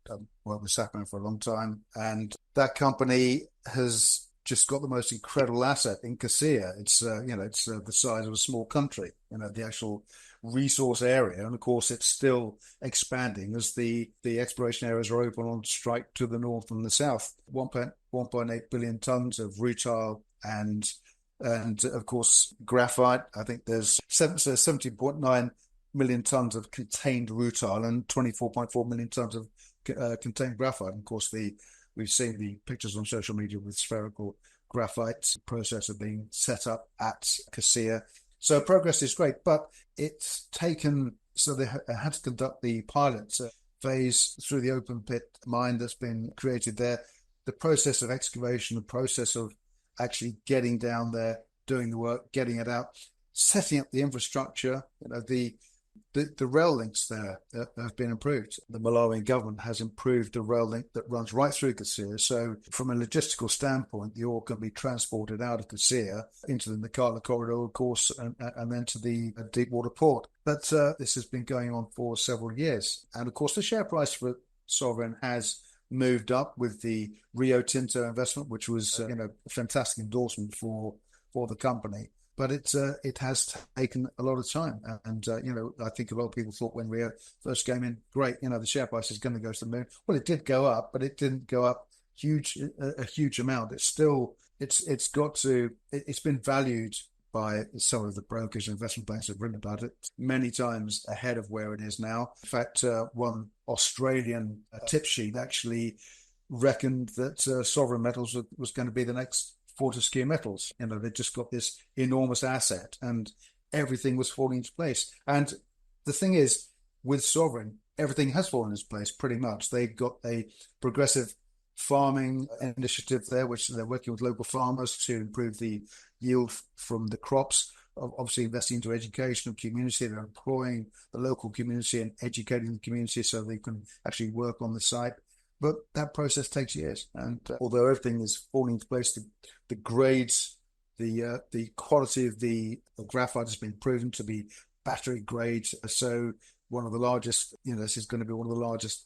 worked with Sapan for a long time, and that company has just got the most incredible asset in Cassia. It's the size of a small country, the actual resource area, and of course it's still expanding as the exploration areas are open on strike to the north and the south. 1.8 billion tons of rutile and of course graphite. I think there's 17.9 million tons of contained rutile and 24.4 million tons of contained graphite. And of course we've seen the pictures on social media with spherical graphite processor being set up at Cassia. So progress is great, but it's taken, so they had to conduct the pilot phase through the open pit mine that's been created there. The process of excavation, the process of actually getting down there, doing the work, getting it out, setting up the infrastructure, the rail links there have been improved. The Malawian government has improved the rail link that runs right through Cassia. So from a logistical standpoint, the ore can be transported out of Cassia into the Nakala corridor, of course, and then to the deepwater port. But this has been going on for several years. And of course, the share price for Sovereign has moved up with the Rio Tinto investment, which was a fantastic endorsement for the company. But it has taken a lot of time. And, I think a lot of people thought when Rio first came in, great, the share price is going to go to the moon. Well, it did go up, but it didn't go up a huge amount. It's still, it's been valued by some of the brokers and investment banks have written about it many times ahead of where it is now. In fact, one Australian tip sheet actually reckoned that Sovereign Metals was going to be the next Fortescue Metals. They just got this enormous asset and everything was falling into place. And the thing is, with Sovereign, everything has fallen into place pretty much. They got a progressive farming initiative there, which they're working with local farmers to improve the yield from the crops. Obviously investing into education of community. They're employing the local community and educating the community so they can actually work on the site. But that process takes years. And although everything is falling into place, the grades, the quality of the graphite has been proven to be battery grade. So one of the largest, this is going to be one of the largest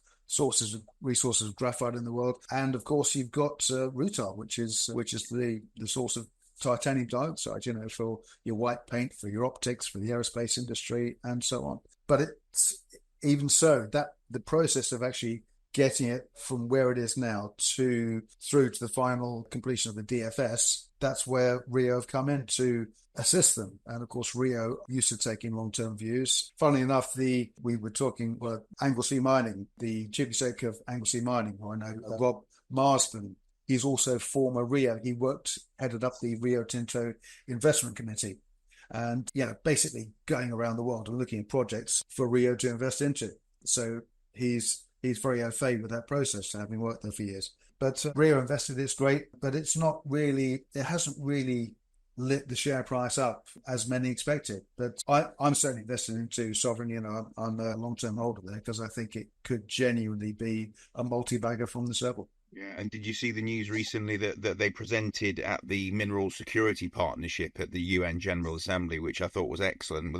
resources of graphite in the world. And of course, you've got rutile, which is the source of titanium dioxide, for your white paint, for your optics, for the aerospace industry, and so on. But it's even so that the process of actually getting it from where it is now through to the final completion of the DFS, that's where Rio have come in to assist them. And of course, Rio used to taking long-term views. Funnily enough, we were talking, Anglesey Mining, the chief executive of Anglesey Mining, who I know, Rob Marsden, he's also former Rio. He headed up the Rio Tinto Investment Committee. and basically going around the world and looking at projects for Rio to invest into. So he's very au fait with that process, having worked there for years. But Rio invested, it's great, but it hasn't really lit the share price up as many expected. But I'm certainly invested into Sovereign. I'm a long-term holder there because I think it could genuinely be a multi-bagger from the circle. Yeah, and did you see the news recently that they presented at the Mineral Security Partnership at the UN General Assembly, which I thought was excellent.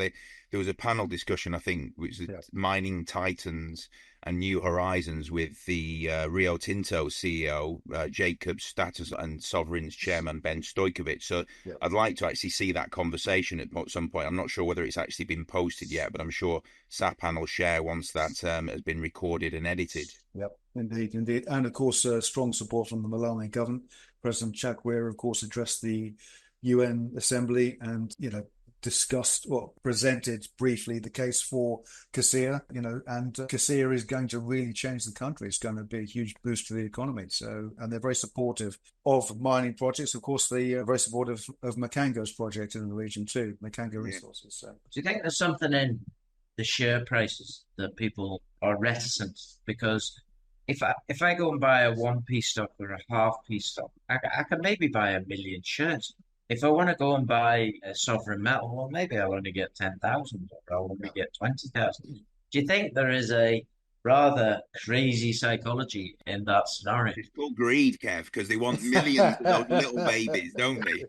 There was a panel discussion, I think, which was Mining Titans and New Horizons with the Rio Tinto CEO, Jacob Status, and Sovereign's chairman, Ben Stojkovic. So I'd like to actually see that conversation at some point. I'm not sure whether it's actually been posted yet, but I'm sure Sapan will share once that has been recorded and edited. Yep, indeed. And of course, strong support from the Malawian government. President Chakwera, of course, addressed the UN Assembly and, presented briefly the case for CORA, and CORA is going to really change the country. It's going to be a huge boost to the economy. So, and they're very supportive of mining projects. Of course, they're very supportive of Makango's project in the region too, Makango Resources. So, do you think there's something in the share prices that people are reticent? Because if I go and buy a 1p stock or a half p stock, I can maybe buy 1 million shares. If I want to go and buy a sovereign metal, well, maybe I'll only get 10,000 or I'll only get 20,000. Do you think there is a rather crazy psychology in that scenario? It's called greed, Kev, because they want millions of those little babies, don't they?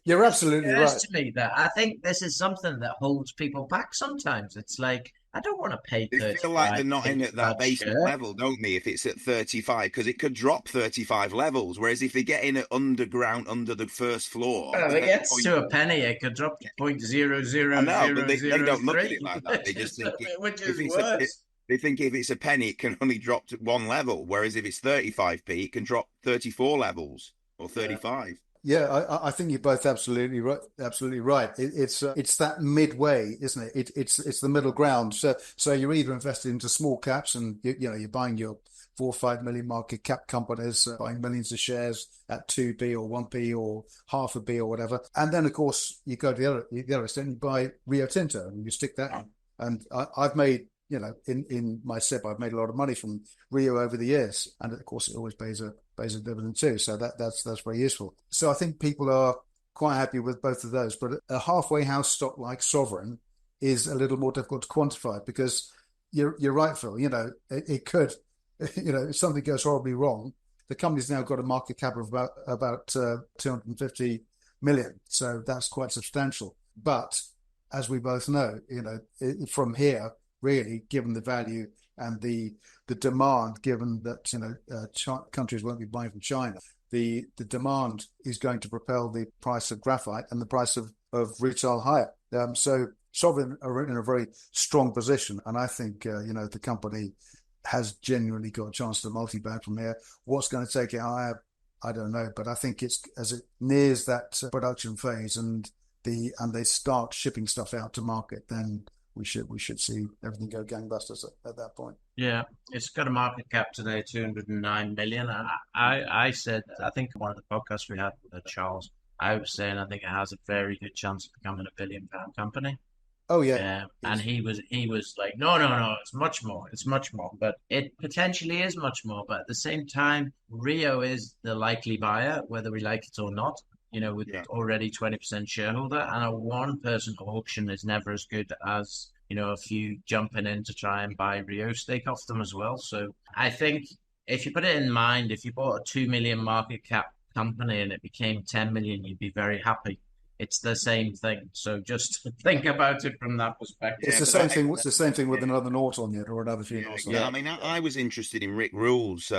You're absolutely right. To me that I think this is something that holds people back sometimes. It's like, I don't want to pay 35. They feel like they're not in at that basic level, don't they, if it's at 35, because it could drop 35 levels, whereas if they get in at underground, under the first floor... Well, if it gets to a penny, it could drop to 0.00003. I know, but they don't look at it like that. They just think... Which is worse. They think if it's a penny, it can only drop to one level, whereas if it's 35p, it can drop 34 levels or 35. Yeah, I think you're both absolutely right. Absolutely right. It's that midway, isn't it? It's the middle ground. So you're either invested into small caps, and you're buying your 4 or 5 million market cap companies, buying millions of shares at 2p or 1p or half a b or whatever, and then of course you go to the other extent, you buy Rio Tinto and you stick that in. And I've made, in my SIP, I've made a lot of money from Rio over the years, and of course it always pays a dividend too. So that's very useful. So I think people are quite happy with both of those. But a halfway house stock like Sovereign is a little more difficult to quantify, because you're right, Phil. It could, if something goes horribly wrong, the company's now got a market cap of about 250 million. So that's quite substantial. But as we both know, from here, really, given the value and the demand, given that countries won't be buying from China, the demand is going to propel the price of graphite and the price of rutile higher. So Sovereign are in a very strong position, and I think the company has genuinely got a chance to multi-bag from here. What's going to take it higher, I don't know, but I think it's as it nears that production phase and they start shipping stuff out to market, then we should see everything go gangbusters at that point. Yeah, it's got a market cap today, 209 million. And I said, I think one of the podcasts we had with Charles, I was saying I think it has a very good chance of becoming a £1 billion company. Oh yeah. And he was like, no, it's much more. But it potentially is much more. But at the same time, Rio is the likely buyer, whether we like it or not. With already 20% shareholder, and a one-person auction is never as good as, a few jumping in to try and buy Rio stake off them as well. So I think if you put it in mind, if you bought a 2 million market cap company and it became 10 million, you'd be very happy. It's the same thing. So just think about it from that perspective. It's the same thing. It's the same thing with another naught on it or another few noughts on it. I mean, I was interested in Rick Rule's,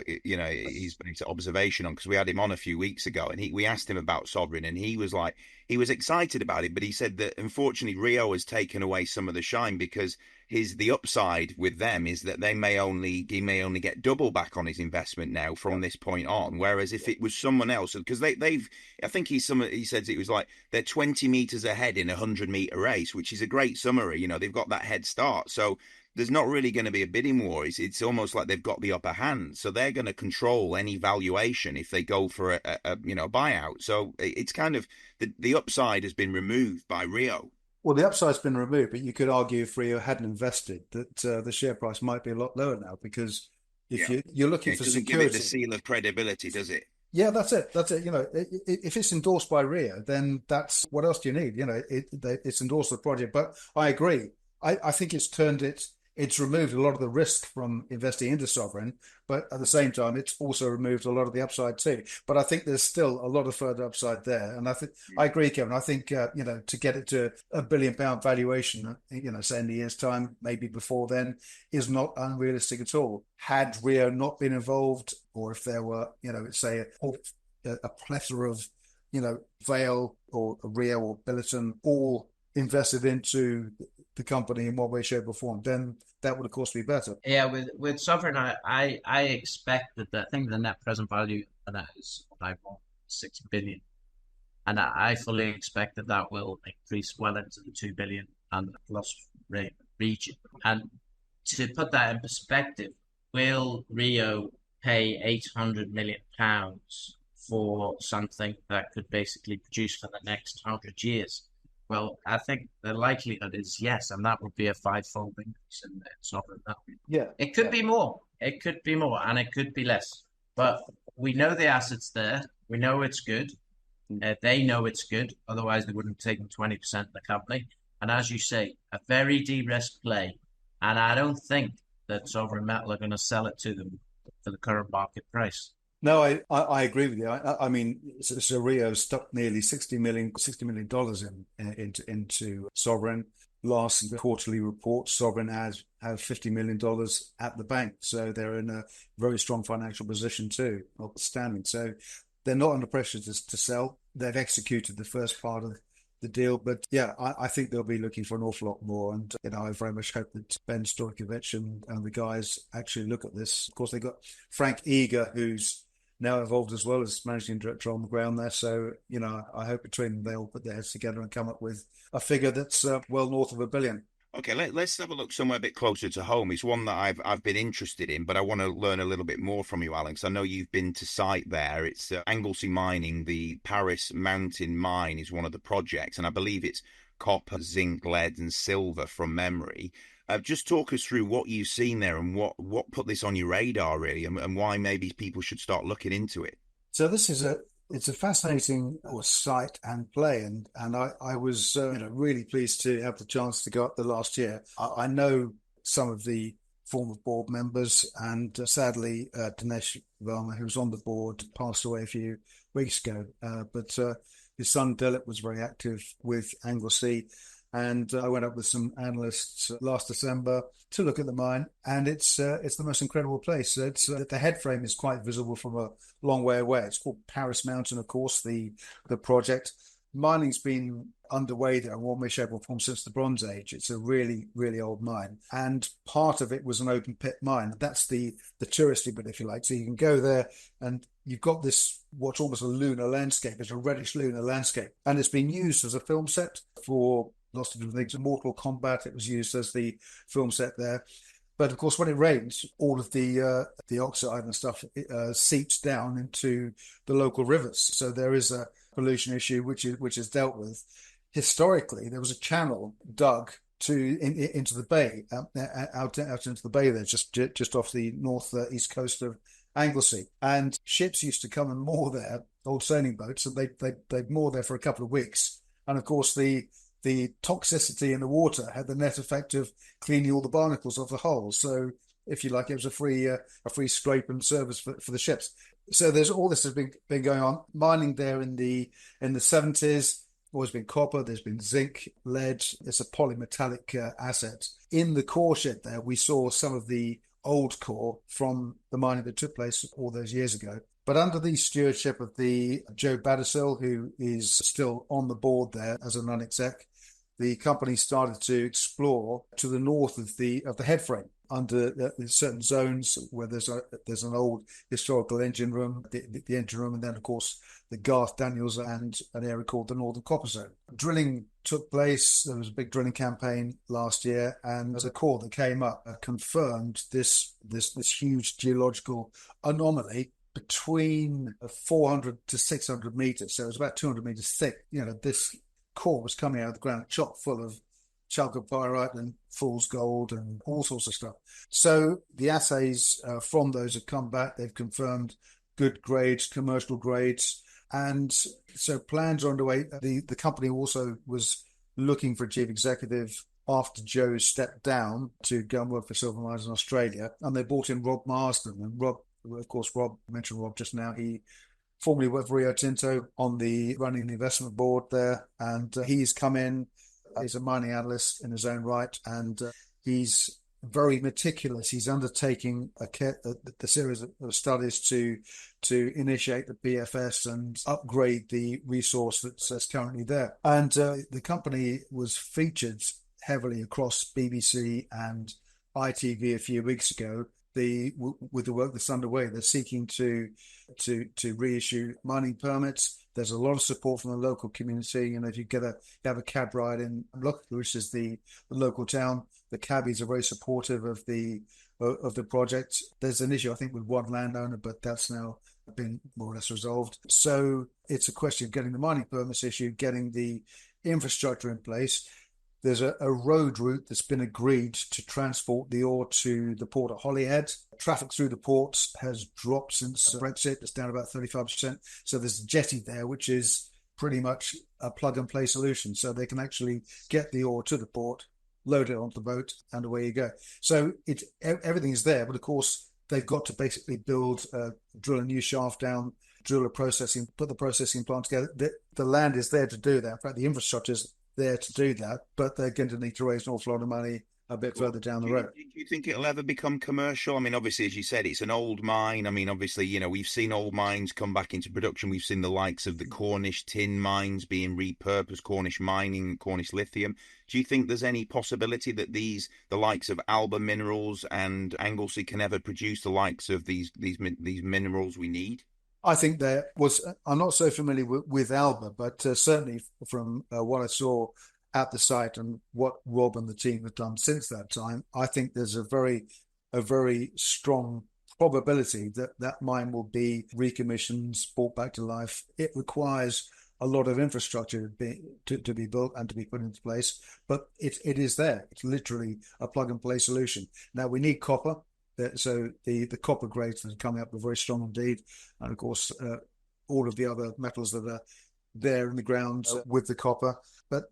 he's been to observation on, because we had him on a few weeks ago, and we asked him about Sovereign, and he was excited about it, but he said that unfortunately Rio has taken away some of the shine, because the upside with them is that he may only get double back on his investment now from this point on. Whereas if it was someone else, because I think he says it was like they're 20 meters ahead in a 100-meter race, which is a great summary. They've got that head start. So there's not really going to be a bidding war. It's almost like they've got the upper hand, so they're going to control any valuation if they go for a buyout. So it's kind of the upside has been removed by Rio. Well, the upside's been removed, but you could argue if Rio hadn't invested that the share price might be a lot lower now, because if you're looking for security, give it the seal of credibility, does it? Yeah, that's it. That's it. If it's endorsed by Rio, then that's what else do you need? It's endorsed the project. But I agree. I think it's removed a lot of the risk from investing into sovereign, but at the same time, it's also removed a lot of the upside too. But I think there's still a lot of further upside there. And I agree, Kevin. I think, to get it to £1 billion valuation, say in a year's time, maybe before then, is not unrealistic at all. Had Rio not been involved, or if there were, say a plethora of, Vale or Rio or Billiton all invested into the company in one way, shape, or form, then that would of course be better. Yeah, with sovereign, I expected that. I think the net present value of that is like 6 billion, and I fully expect that will increase well into the 2 billion and plus rate region. And to put that in perspective, will Rio pay £800 million for something that could basically produce for the next 100 years? Well, I think the likelihood is yes, and that would be a 5-fold increase in sovereign value. Yeah, it could be more. It could be more, and it could be less. But we know the assets there. We know it's good. They know it's good. Otherwise, they wouldn't have taken 20% of the company. And as you say, a very de-risked play. And I don't think that Sovereign Metal are going to sell it to them for the current market price. No, I agree with you. I mean, so Rio stuck nearly $60 million into Sovereign. Last quarterly report, Sovereign has $50 million at the bank, so they're in a very strong financial position too, notwithstanding. So they're not under pressure to sell. They've executed the first part of the deal, but yeah, I think they'll be looking for an awful lot more. And I very much hope that Ben Stojkovic and the guys actually look at this. Of course, they've got Frank Eager, who's now involved as well as managing director on the ground there. So, I hope between them they'll put their heads together and come up with a figure that's well north of $1 billion. Okay, let's have a look somewhere a bit closer to home. It's one that I've been interested in, but I want to learn a little bit more from you, Alex. I know you've been to site there. It's Anglesey Mining, the Paris Mountain Mine is one of the projects, and I believe it's copper, zinc, lead, and silver from memory. Just talk us through what you've seen there and what put this on your radar, really, and why maybe people should start looking into it. So this is it's a fascinating site and play, and I was really pleased to have the chance to go up there last year. I know some of the former board members, and sadly Dinesh Verma, who was on the board, passed away a few weeks ago. But his son Dilip was very active with Anglesey. And I went up with some analysts last December to look at the mine, and it's the most incredible place. It's the head frame is quite visible from a long way away. It's called Paris Mountain, of course, the project. Mining's been underway there in one way, shape, or form since the Bronze Age. It's a really, really old mine, and part of it was an open pit mine. That's the touristy bit, if you like. So you can go there, and you've got this what's almost a lunar landscape. It's a reddish lunar landscape, and it's been used as a film set for lots of different things. Mortal Kombat, it was used as the film set there. But of course, when it rains, all of the oxide and stuff seeps down into the local rivers. So there is a pollution issue which is dealt with. Historically, there was a channel dug into the bay, out into the bay there, just off the northeast coast of Anglesey, and ships used to come and moor there, old sailing boats, and they'd moor there for a couple of weeks. And of course, the toxicity in the water had the net effect of cleaning all the barnacles off the hull. So, if you like, it was a free scrape and service for the ships. So there's all this has been going on. Mining there in the 70s, always been copper. There's been zinc, lead. It's a polymetallic asset. In the core shed there, we saw some of the old core from the mining that took place all those years ago. But under the stewardship of the Joe Battersill, who is still on the board there as a non-exec, the company started to explore to the north of the head frame under certain zones where there's an old historical engine room, the engine room, and then of course the Garth Daniels and an area called the Northern Copper Zone. Drilling took place. There was a big drilling campaign last year, and the core that came up confirmed this huge geological anomaly between 400 to 600 meters. So it was about 200 meters thick. This core was coming out of the ground chock full of chalcopyrite and fool's gold and all sorts of stuff. So the assays from those have come back. They've confirmed good grades, commercial grades. And so plans are underway. The company also was looking for a chief executive after Joe stepped down to go and work for Silver Mines in Australia. And they brought in Rob Marsden. And Rob, of course, Rob mentioned Rob just now. He formerly worked for Rio Tinto on running the investment board there. And he's come in. He's a mining analyst in his own right. And he's very meticulous. He's undertaking the series of studies to initiate the PFS and upgrade the resource that's currently there. And the company was featured heavily across BBC and ITV a few weeks ago. With the work that's underway, they're seeking to reissue mining permits. There's a lot of support from the local community. If you have a cab ride in Look, which is the local town, the cabbies are very supportive of the project. There's an issue, I think, with one landowner, but that's now been more or less resolved. So it's a question of getting the mining permits issued, getting the infrastructure in place. There's a road route that's been agreed to transport the ore to the port at Holyhead. Traffic through the ports has dropped since Brexit. It's down about 35%. So there's a jetty there, which is pretty much a plug-and-play solution. So they can actually get the ore to the port, load it onto the boat, and away you go. So everything is there. But, of course, they've got to basically drill a new shaft down, put the processing plant together. The land is there to do that. In fact, the infrastructure is there to do that, but they're going to need to raise an awful lot of money a bit further down the road. Do you think it'll ever become commercial? I mean, obviously, as you said, it's an old mine. I mean, obviously, we've seen old mines come back into production. We've seen the likes of the Cornish tin mines being repurposed, Cornish mining, Cornish lithium. Do you think there's any possibility that the likes of Alba Minerals and Anglesey can ever produce the likes of these minerals we need? I think I'm not so familiar with Alba, but certainly from what I saw at the site and what Rob and the team have done since that time, I think there's a very strong probability that mine will be recommissioned, brought back to life. It requires a lot of infrastructure to be built and to be put into place, but it is there. It's literally a plug-and-play solution. Now, we need copper. So the copper grades that are coming up are very strong indeed, and of course all of the other metals that are there in the ground with the copper. But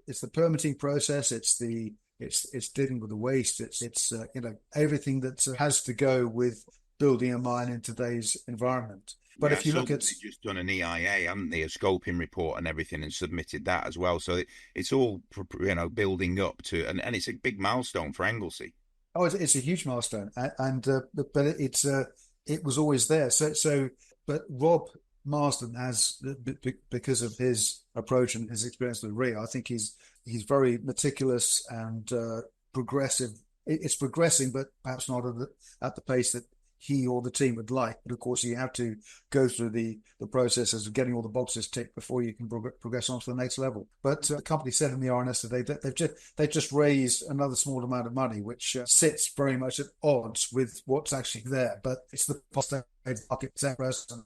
it's the permitting process. It's dealing with the waste. It's everything that has to go with building a mine in today's environment. But if you look at, they've just done an EIA, haven't they, a scoping report and everything, and submitted that as well. So it's all building up to, and it's a big milestone for Anglesey. Oh, it's a huge milestone, but it was always there. But Rob Marsden has, because of his approach and his experience with Rio, I think he's very meticulous and progressive. It's progressing, but perhaps not at the pace that he or the team would like. But of course, you have to go through the processes of getting all the boxes ticked before you can progress on to the next level. But the company said in the RNS today that they've just raised another small amount of money, which sits very much at odds with what's actually there. But it's the post-trade market and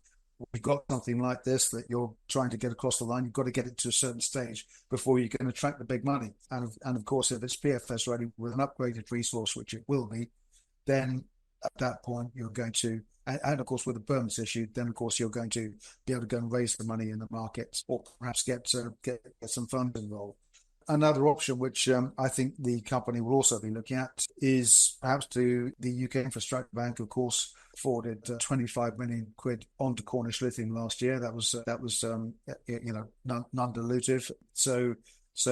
we've got something like this that you're trying to get across the line. You've got to get it to a certain stage before you can attract the big money. And of course, if it's PFS ready with an upgraded resource, which it will be, then at that point, you're going to, and of course, with the permits issued, then of course you're going to be able to go and raise the money in the market, or perhaps get some funds involved. Another option, which I think the company will also be looking at, is perhaps to the UK Infrastructure Bank, of course, forwarded 25 million quid onto Cornish Lithium last year. That was non-dilutive. So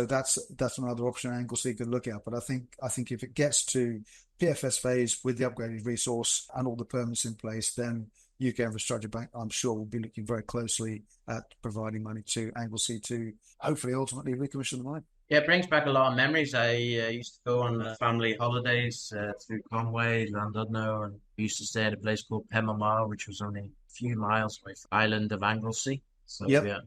that's another option Anglesey could look at. But I think if it gets to PFS phase with the upgraded resource and all the permits in place, then UK Infrastructure Bank, I'm sure, will be looking very closely at providing money to Anglesey to hopefully ultimately recommission the mine. Yeah, it brings back a lot of memories. I used to go on family holidays through Conway, Llandudno, and we used to stay at a place called Pemamar, which was only a few miles away from the island of Anglesey. So, yeah.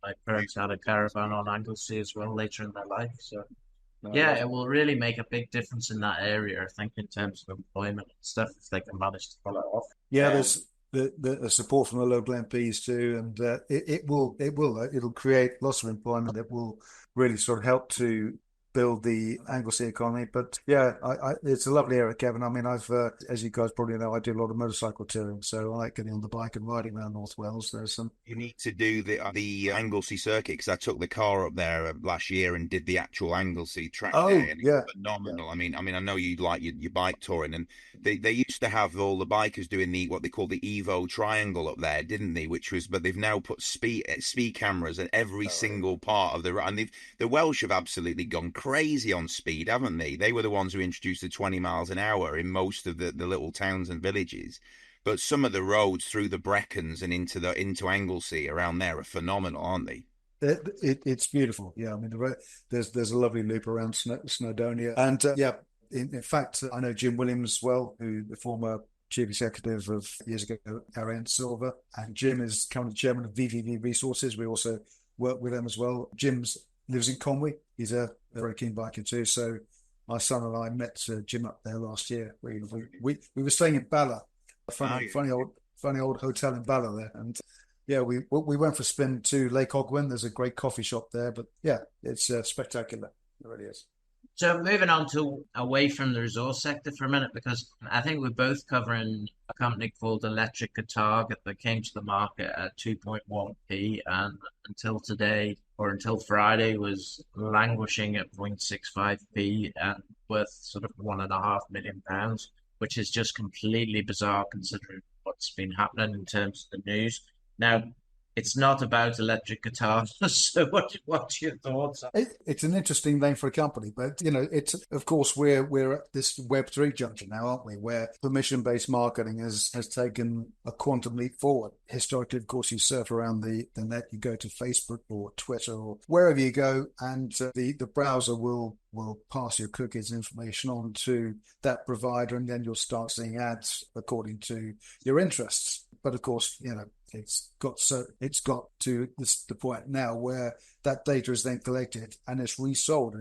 My parents had a caravan on Anglesey as well later in their life. So yeah, it will really make a big difference in that area, I think, in terms of employment and stuff, if they can manage to pull it off. Yeah, there's the support from the local MPs too, and it'll create lots of employment that will really sort of help to build the Anglesey economy. But yeah, it's a lovely area, Kevin. I mean, I've as you guys probably know, I do a lot of motorcycle touring, so I like getting on the bike and riding around North Wales. There's some. You need to do the Anglesey circuit, because I took the car up there last year and did the actual Anglesey track day, and Yeah, it's phenomenal. Yeah. I mean, I know you like your bike touring, and they used to have all the bikers doing what they call the Evo Triangle up there, didn't they? But they've now put speed cameras at every single part of and the Welsh have absolutely gone crazy on speed, haven't they? They were the ones who introduced the 20 miles an hour in most of the little towns and villages. But some of the roads through the Brecons and into Anglesey around there are phenomenal, aren't they? It's beautiful. Yeah, I mean, there's a lovely loop around Snowdonia, and yeah, in fact, I know Jim Williams well, who the former chief executive of years ago, Ariane Silver, and Jim is currently chairman of VVV Resources. We also work with them as well. Jim lives in Conwy. He's a very keen biker too. So my son and I met Jim up there last year. We were staying in Bala, a funny old hotel in Bala there, and yeah, we went for a spin to Lake Ogwen. There's a great coffee shop there, but yeah, it's spectacular. It really is. So moving on to away from the resource sector for a minute, because I think we're both covering a company called Electric Guitar that came to the market at 2.1p, and until today, or until Friday, was languishing at 0.65p and worth sort of £1.5 million, which is just completely bizarre considering what's been happening in terms of the news. Now, it's not about electric guitars. So what's your thoughts? It's an interesting name for a company, but it's, of course, we're at this Web3 junction now, aren't we? Where permission-based marketing has taken a quantum leap forward. Historically, of course, you surf around the net, you go to Facebook or Twitter or wherever you go, and the browser will pass your cookies information on to that provider, and then you'll start seeing ads according to your interests. But of course, it's got to the point now where that data is then collected and it's resold,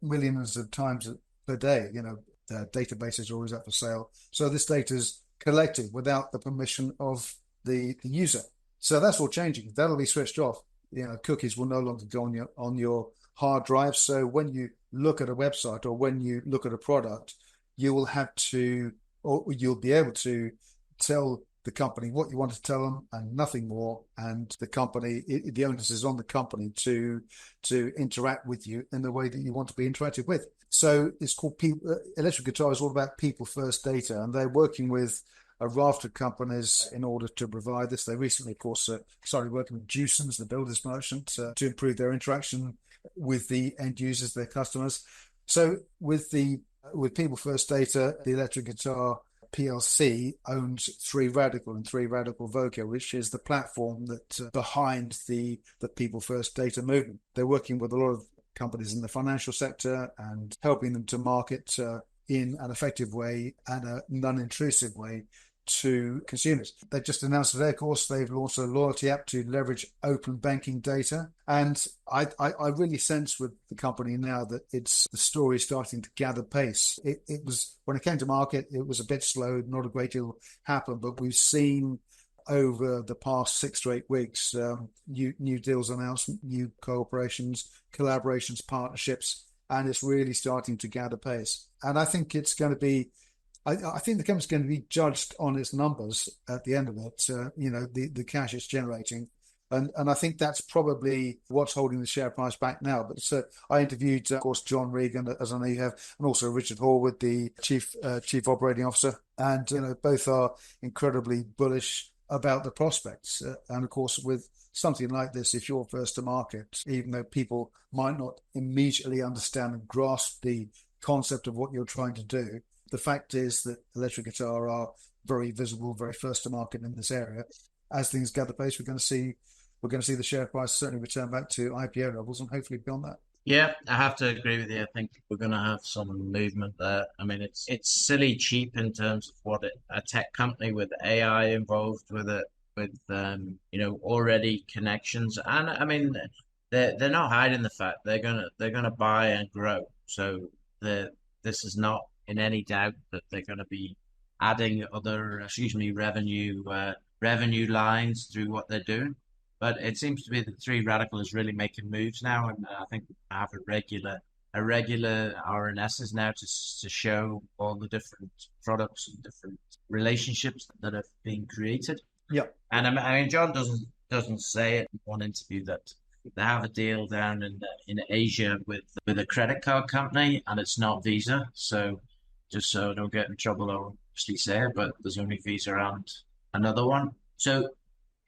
millions of times per day. The database is always up for sale, so this data is collected without the permission of the user. So that's all changing. That'll be switched off. Cookies will no longer go on your hard drive. So when you look at a website or when you look at a product, you'll be able to tell the company what you want to tell them and nothing more. And the company, the onus is on the company to interact with you in the way that you want to be interacted with. So it's called Electric Guitar is all about people first data, and they're working with a raft of companies in order to provide this. They recently, of course, started working with Jewsons, the builders merchant, to improve their interaction with the end users, their customers. So with people first data, the Electric Guitar PLC owns 3 Radical and 3 Radical Voca, which is the platform that behind the people first data movement. They're working with a lot of companies in the financial sector and helping them to market in an effective way and a non-intrusive way to consumers. They just announced today, of course, they've launched a loyalty app to leverage open banking data. And I really sense with the company now that the story is starting to gather pace. It was, when it came to market, it was a bit slow, not a great deal happened, but we've seen over the past 6 to 8 weeks, new deals announced, new cooperations, collaborations, partnerships, and it's really starting to gather pace. And I think it's going to be, I think the company's going to be judged on its numbers at the end of it, the cash it's generating. And I think that's probably what's holding the share price back now. But I interviewed, of course, John Regan, as I know you have, and also Richard Horwood, the chief operating officer. And, both are incredibly bullish about the prospects. And of course, with something like this, if you're first to market, even though people might not immediately understand and grasp the concept of what you're trying to do, the fact is that Electric Guitar are very visible, very first to market in this area. As things gather pace, we're going to see the share price certainly return back to IPO levels and hopefully beyond that. Yeah, I have to agree with you. I think we're going to have some movement there. I mean, it's silly cheap in terms of what a tech company with AI involved with it with already connections, and I mean they're not hiding the fact they're gonna buy and grow. So this is not in any doubt that they're going to be adding other revenue lines through what they're doing. But it seems to be that Three Radical is really making moves now, and I think we have a regular RNSs now to show all the different products and different relationships that have been created. Yeah. And I mean, John doesn't say it in one interview that they have a deal down in Asia with a credit card company, and it's not Visa. So just so I don't get in trouble, I'll obviously say it, but there's only Visa and another one. So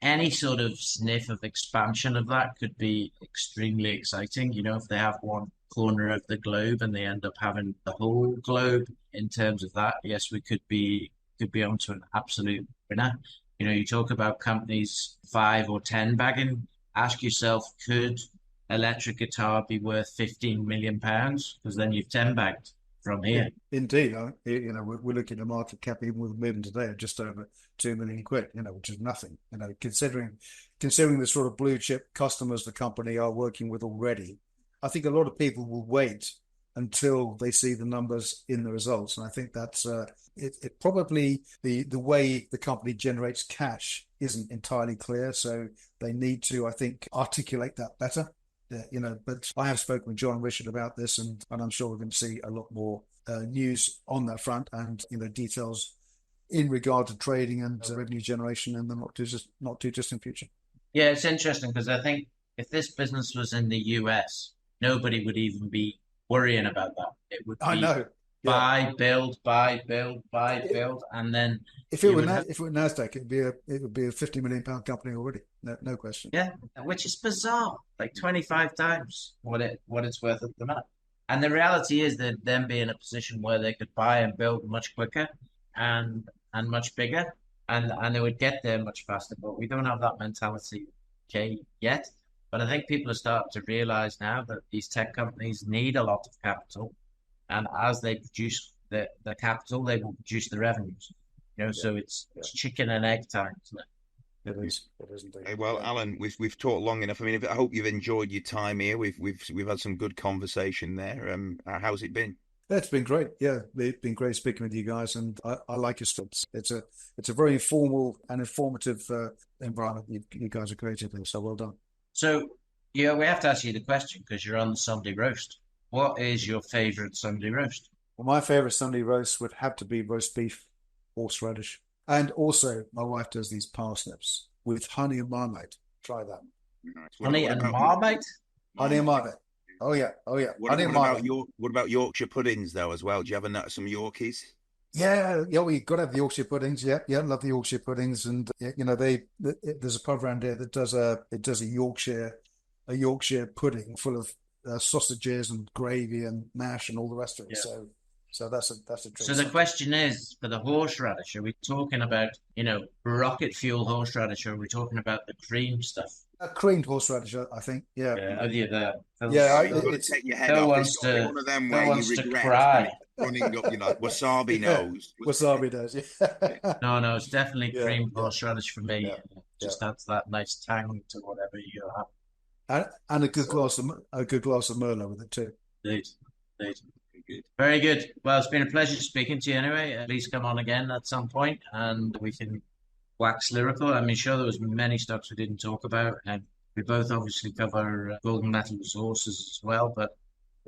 any sort of sniff of expansion of that could be extremely exciting. If they have one corner of the globe and they end up having the whole globe in terms of that, yes, we could be onto an absolute winner. You talk about companies 5 or 10 bagging. Ask yourself, could electric guitar be worth £15 million? Because then you've 10 bagged from here. Indeed, we're looking at a market cap even with Midden today at just over £2 million, which is nothing. Considering the sort of blue chip customers the company are working with already, I think a lot of people will wait until they see the numbers in the results, and I think that's it probably the way the company generates cash isn't entirely clear, so they need to, I think, articulate that better. But I have spoken with John and Richard about this, and I'm sure we're going to see a lot more news on that front, and details in regard to trading and revenue generation in the not too distant future. Yeah, it's interesting because I think if this business was in the US, nobody would even be worrying about that. It would be, I know. Buy, build, and then if it were Nasdaq, it would be a £50 million company already. No question. Yeah, which is bizarre. Like 25 times what it's worth at the minute. And the reality is that them be in a position where they could buy and build much quicker and much bigger, and they would get there much faster. But we don't have that mentality yet. But I think people are starting to realize now that these tech companies need a lot of capital. And as they produce the capital, they will produce the revenues. So it's chicken and egg time, isn't it? It is indeed. Hey, well, Alan, we've talked long enough. I mean, I hope you've enjoyed your time here. We've had some good conversation there. How's it been? It's been great. Yeah, it's been great speaking with you guys, and I like your stuff. It's a very informal and informative environment you guys are creating there. So well done. So we have to ask you the question because you're on the Sunday roast. What is your favourite Sunday roast? Well, my favourite Sunday roast would have to be roast beef, horseradish, and also my wife does these parsnips with honey and marmite. Try that. Nice. Honey and marmite? Honey and marmite. Oh yeah. What about Yorkshire puddings though as well? Do you have some Yorkies? Yeah, we got to have the Yorkshire puddings. Yeah, love the Yorkshire puddings, and there's a pub around here that does a Yorkshire pudding full of sausages and gravy and mash and all the rest of it. Yeah. So that's a treat. So the question is, for the horseradish, are we talking about rocket fuel horseradish, or are we talking about the cream stuff? A creamed horseradish, I think. Yeah. You've got to take your head off. It's one of them where you regret cry. Running up, wasabi nose. Wasabi nose. Yeah. No, it's definitely creamed horseradish for me. Yeah. Just adds that nice tang to whatever you have. And a good glass of Merlot with it too. Indeed. Very good. Well, it's been a pleasure speaking to you anyway. Please come on again at some point and we can wax lyrical. I mean, sure, there was many stocks we didn't talk about, and we both obviously cover golden metal resources as well, but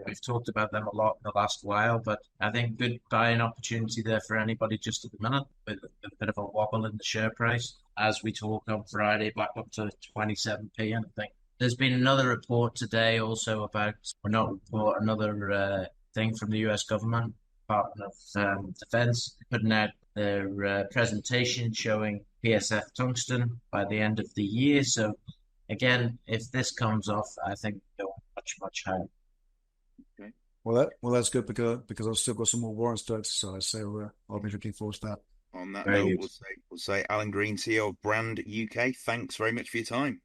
we've talked about them a lot in the last while. But I think good buying opportunity there for anybody just at the minute, with a bit of a wobble in the share price as we talk on Friday, back up to 27p. And I think there's been another report today also about, another thing from the US government, Department of Defense, putting out their presentation showing PSF tungsten by the end of the year. So again, if this comes off, I think go much higher. Okay. Well, that's good because I've still got some more warrants to exercise, so I'll be looking forward to that. On that note, we'll say Alan Green, CEO of BrandUK. Thanks very much for your time.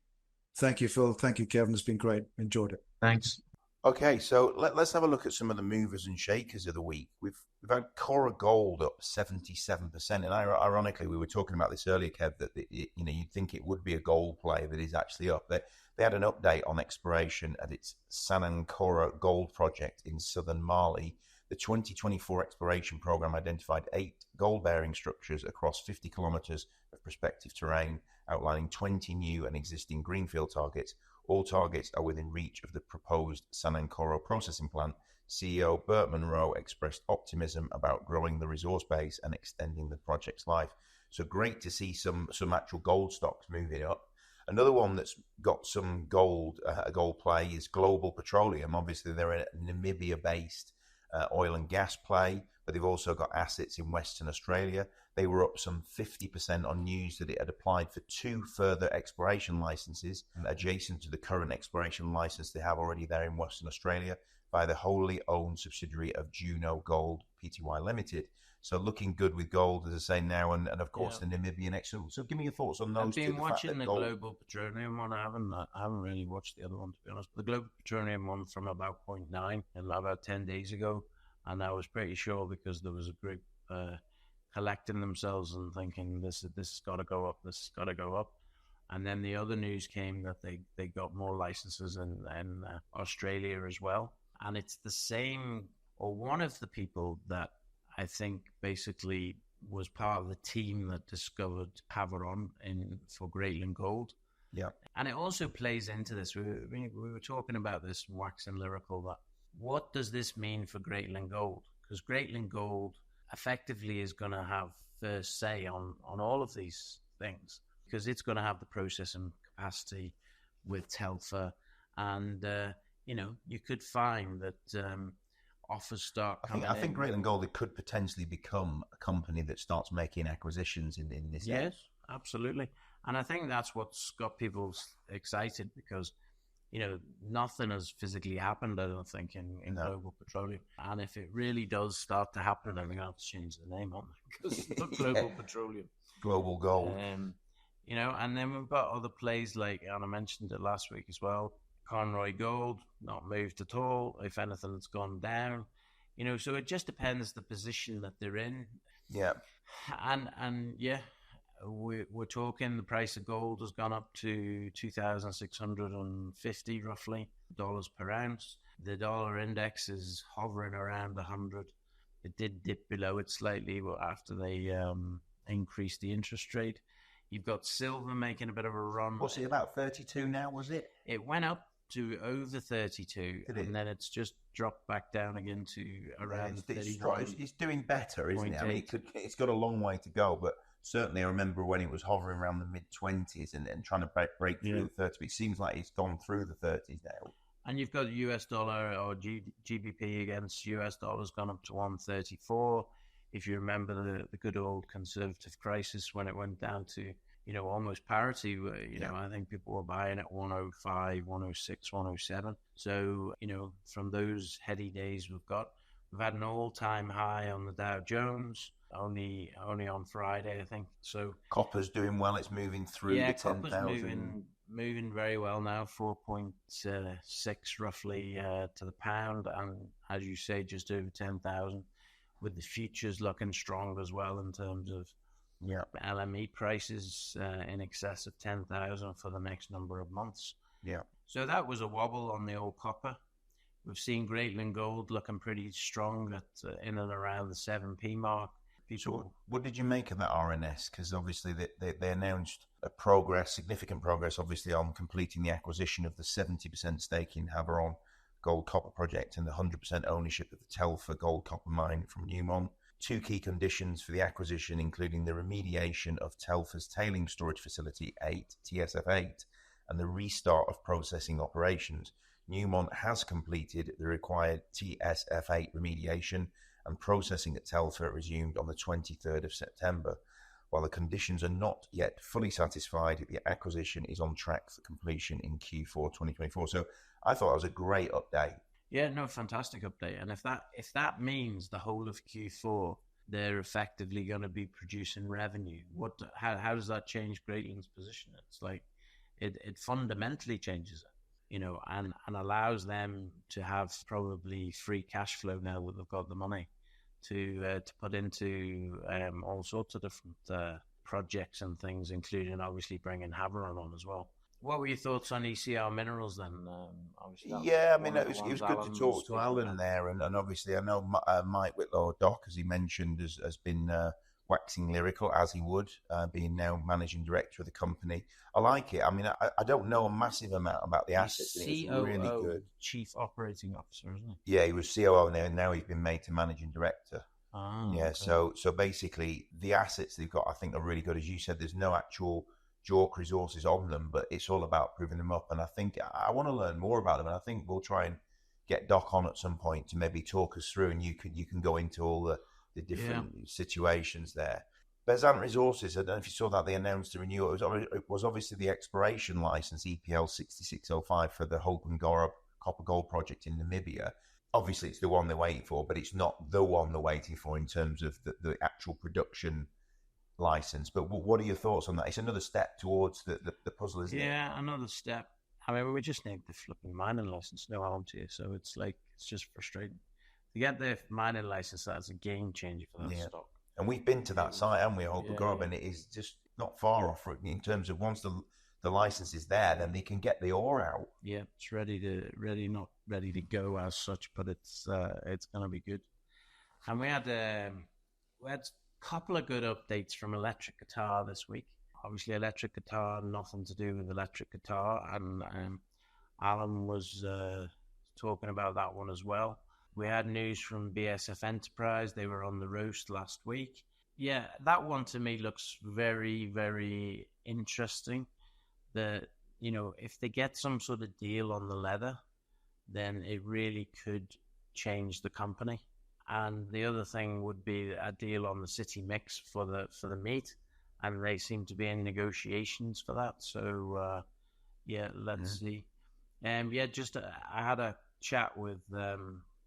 Thank you, Phil. Thank you, Kevin. It's been great. Enjoyed it. Thanks. Okay, so let's have a look at some of the movers and shakers of the week. We've had CORA Gold up 77%, and ironically, we were talking about this earlier, Kev, that you'd think it would be a gold play that is actually up. They had an update on exploration at its Sanankora Gold project in southern Mali. The 2024 exploration program identified 8 gold-bearing structures across 50 kilometers of prospective terrain, outlining 20 new and existing greenfield targets. All targets are within reach of the proposed Sanankora processing plant. CEO Bert Munro expressed optimism about growing the resource base and extending the project's life. So great to see some actual gold stocks moving up. Another one that's got some gold, a gold play, is Global Petroleum. Obviously, they're a Namibia-based oil and gas play, but they've also got assets in Western Australia. They were up some 50% on news that it had applied for 2 further exploration licenses adjacent to the current exploration license they have already there in Western Australia by the wholly owned subsidiary of Juno Gold Pty Limited. So looking good with gold, as I say now, and of course the Namibian excellent. So give me your thoughts on those. I've been watching the Global Petroleum one. I haven't really watched the other one, to be honest. The Global Petroleum one from about 0.9 and about 10 days ago, and I was pretty sure because there was a group collecting themselves and thinking this has got to go up, this has got to go up. And then the other news came that they got more licenses in Australia as well. And it's the same, or one of the people that I think basically was part of the team that discovered Havieron for Greatland Gold. Yeah. And it also plays into this. We were talking about this, waxing lyrical, that what does this mean for Greatland Gold? Because Greatland Gold effectively is going to have first say on all of these things, because it's going to have the processing capacity with Telfer. And, you could find that offers start coming I think Greatland Gold could potentially become a company that starts making acquisitions in this area. Yes, absolutely. And I think that's what's got people excited, because nothing has physically happened, I don't think, in Global Petroleum. And if it really does start to happen, then we're going to have to change the name on it, because it's not Global Petroleum. Global Gold. And then we've got other plays like, and I mentioned it last week as well, Conroy Gold, not moved at all. If anything, it's gone down. So it just depends the position that they're in. Yeah. And we're talking the price of gold has gone up to 2,650 roughly dollars per ounce. The dollar index is hovering around 100. It did dip below it slightly after they increased the interest rate. You've got silver making a bit of a run. What's it, about 32 now, was it? It went up to over 32, and then it's just dropped back down again to around 31. It's doing better, isn't it? I mean, it's got a long way to go, but certainly I remember when it was hovering around the mid-20s and trying to break through the 30. But it seems like it's gone through the 30s now. And you've got US dollar or GBP against US dollars gone up to 134. If you remember the good old conservative crisis when it went down to almost parity, I think people were buying at 105, 106, 107. So, from those heady days we've had an all-time high on the Dow Jones, only on Friday, I think. So copper's doing well, it's moving through the 10,000. Copper's moving very well now, 4.6 roughly to the pound, and as you say, just over 10,000, with the futures looking strong as well in terms of LME prices in excess of 10,000 for the next number of months. Yeah. So that was a wobble on the old copper. We've seen Greatland Gold looking pretty strong at in and around the 7p mark. So what did you make of that RNS? Because obviously they announced significant progress, obviously, on completing the acquisition of the 70% stake in Havieron Gold Copper Project and the 100% ownership of the Telfer Gold Copper Mine from Newmont. 2 key conditions for the acquisition, including the remediation of Telfer's Tailings Storage Facility 8, TSF8, and the restart of processing operations. Newmont has completed the required TSF8 remediation, and processing at Telfer resumed on the 23rd of September. While the conditions are not yet fully satisfied, the acquisition is on track for completion in Q4 2024. So I thought that was a great update. Yeah, no, fantastic update. And if that means the whole of Q4, they're effectively going to be producing revenue, how does that change Greatland's position? It's like it fundamentally changes it. and allows them to have probably free cash flow now that they've got the money to put into all sorts of different projects and things, including obviously bringing Havron on as well. What were your thoughts on ECR Minerals then? Yeah, I mean, it was good to talk to Alan there, and obviously I know Mike Whitlaw, Doc, as he mentioned, has been waxing lyrical, as he would, being now managing director of the company. I like it. I mean, I don't know a massive amount about the assets. He's COO, really good. Chief Operating Officer, isn't he? Yeah, he was COO there, and now he's been made to managing director. Okay. So basically, the assets they've got, I think, are really good. As you said, there's no actual JORC resources on them, but it's all about proving them up. And I think I want to learn more about them, and I think we'll try and get Doc on at some point to maybe talk us through, and you can go into all the different situations there. Bezant Resources, I don't know if you saw that, they announced the renewal. It was obviously the exploration license, EPL 6605, for the Hope and Gora copper gold project in Namibia. Obviously, it's the one they're waiting for, but it's not the one they're waiting for in terms of the actual production license. But what are your thoughts on that? It's another step towards the puzzle, isn't it? Yeah, another step. I mean, we just need the flipping mining license, no harm to you. So it's just frustrating. To get the mining license, that's a game changer for that stock. And we've been to that site, haven't we, Hope and Gora, and it is just not far off in terms of once the license is there, then they can get the ore out. Yeah, it's not ready to go as such, but it's going to be good. And we had a couple of good updates from electric guitar this week. Obviously, electric guitar, nothing to do with electric guitar, and Alan was talking about that one as well. We had news from BSF Enterprise. They were on the roast last week. Yeah, that one to me looks very, very interesting. If they get some sort of deal on the leather, then it really could change the company. And the other thing would be a deal on the city mix for the meat, and they seem to be in negotiations for that. So let's see. I had a chat with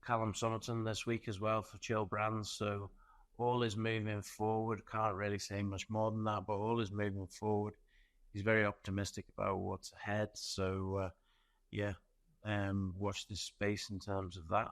Callum Somerton this week as well for Chill Brands. So all is moving forward. Can't really say much more than that, but all is moving forward. He's very optimistic about what's ahead. So watch this space in terms of that.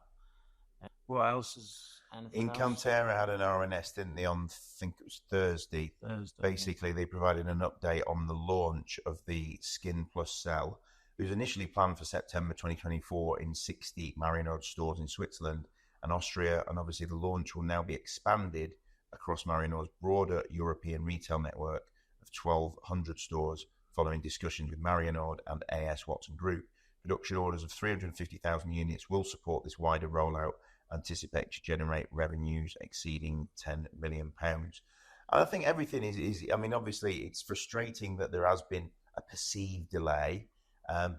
What else is anything Incanterra had an RNS, didn't they, on, I think it was Thursday. Basically, they provided an update on the launch of the Skin Plus cell. It was initially planned for September 2024 in 60 Marionode stores in Switzerland and Austria, and obviously the launch will now be expanded across Marionode's broader European retail network of 1,200 stores following discussions with Marionode and AS Watson Group. Production orders of 350,000 units will support this wider rollout, anticipate to generate revenues exceeding £10 million. And I think everything is I mean, obviously it's frustrating that there has been a perceived delay,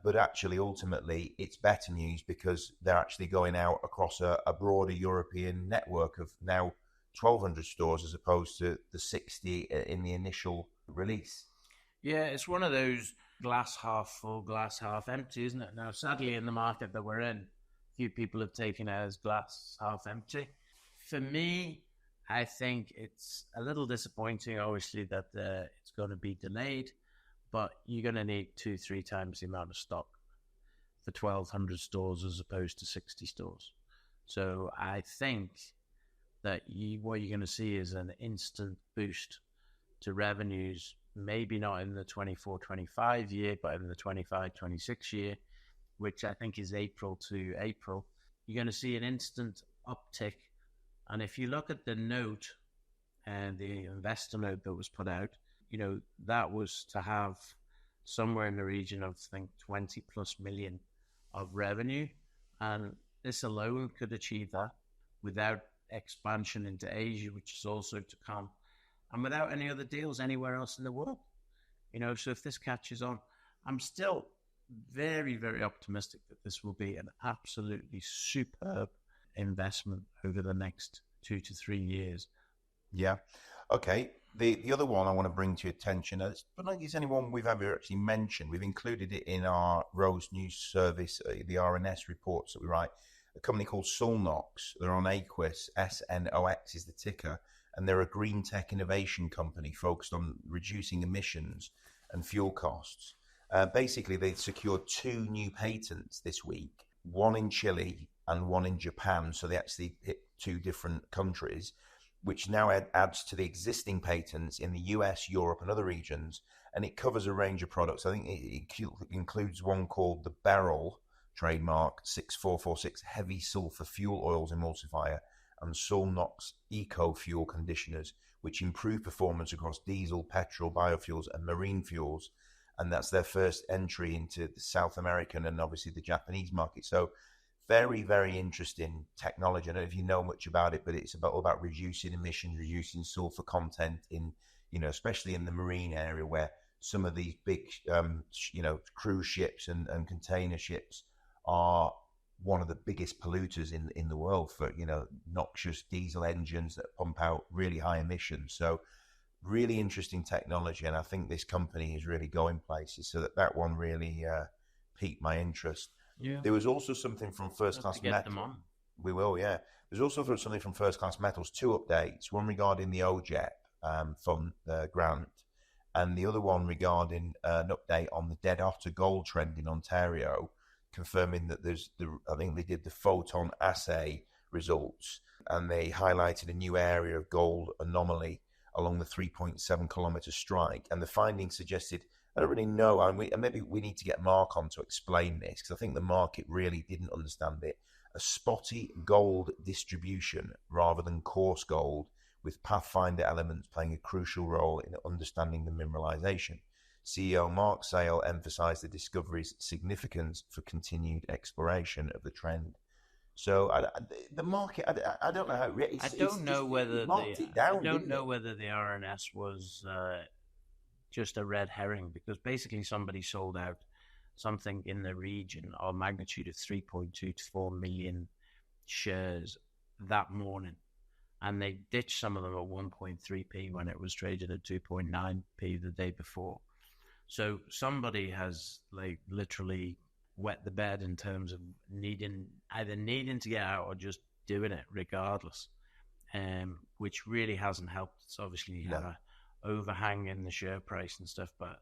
but actually ultimately it's better news because they're actually going out across a broader European network of now 1,200 stores as opposed to the 60 in the initial release. Yeah, it's one of those glass half full, glass half empty, isn't it? Now, sadly, in the market that we're in, few people have taken it as glass half empty. For me, I think it's a little disappointing, obviously, that it's going to be delayed, but you're going to need 2-3 times the amount of stock for 1,200 stores as opposed to 60 stores. So I think that what you're going to see is an instant boost to revenues, maybe not in the 24-25 year, but in the 25-26 year, which I think is April to April. You're going to see an instant uptick. And if you look at the note and the investor note that was put out, that was to have somewhere in the region of, I think, 20 plus million of revenue. And this alone could achieve that without expansion into Asia, which is also to come, and without any other deals anywhere else in the world. So if this catches on, I'm still very, very optimistic that this will be an absolutely superb investment over the next 2 to 3 years. Yeah. Okay. The other one I want to bring to your attention, I don't think it's anyone we've ever actually mentioned. We've included it in our Rose News Service, the RNS reports that we write. A company called Solnox. They're on Aquis. SNOX is the ticker. And they're a green tech innovation company focused on reducing emissions and fuel costs. Basically, they secured 2 new patents this week, one in Chile and one in Japan. So they actually hit 2 different countries, which now adds to the existing patents in the US, Europe, and other regions. And it covers a range of products. I think it includes one called the Beryl trademark 6446 heavy sulfur fuel oils emulsifier and Solnox eco fuel conditioners, which improve performance across diesel, petrol, biofuels, and marine fuels. And that's their first entry into the South American and obviously the Japanese market. So very, very interesting technology. I don't know if you know much about it, but it's all about reducing emissions, reducing sulfur content in, especially in the marine area where some of these big, cruise ships and container ships are one of the biggest polluters in the world for, noxious diesel engines that pump out really high emissions. So really interesting technology, and I think this company is really going places. So that one really piqued my interest. Yeah. There was also something from First Class Metals. We will, yeah. There's also something from First Class Metals. 2 updates. One regarding the OJEP fund grant, and the other one regarding an update on the dead otter gold trend in Ontario, confirming that I think they did the photon assay results, and they highlighted a new area of gold anomaly along the 3.7 kilometre strike. And the findings suggested, I don't really know, and maybe we need to get Mark on to explain this, because I think the market really didn't understand it, a spotty gold distribution rather than coarse gold, with pathfinder elements playing a crucial role in understanding the mineralization. CEO Mark Sale emphasized the discovery's significance for continued exploration of the trend. So the market, I don't know how. I don't know whether the RNS was just a red herring, because basically somebody sold out something in the region or magnitude of 3.2 to 4 million shares that morning, and they ditched some of them at 1.3p when it was traded at 2.9p the day before. So somebody has literally wet the bed in terms of either needing to get out or just doing it regardless, which really hasn't helped. It's obviously had an overhang in the share price and stuff, but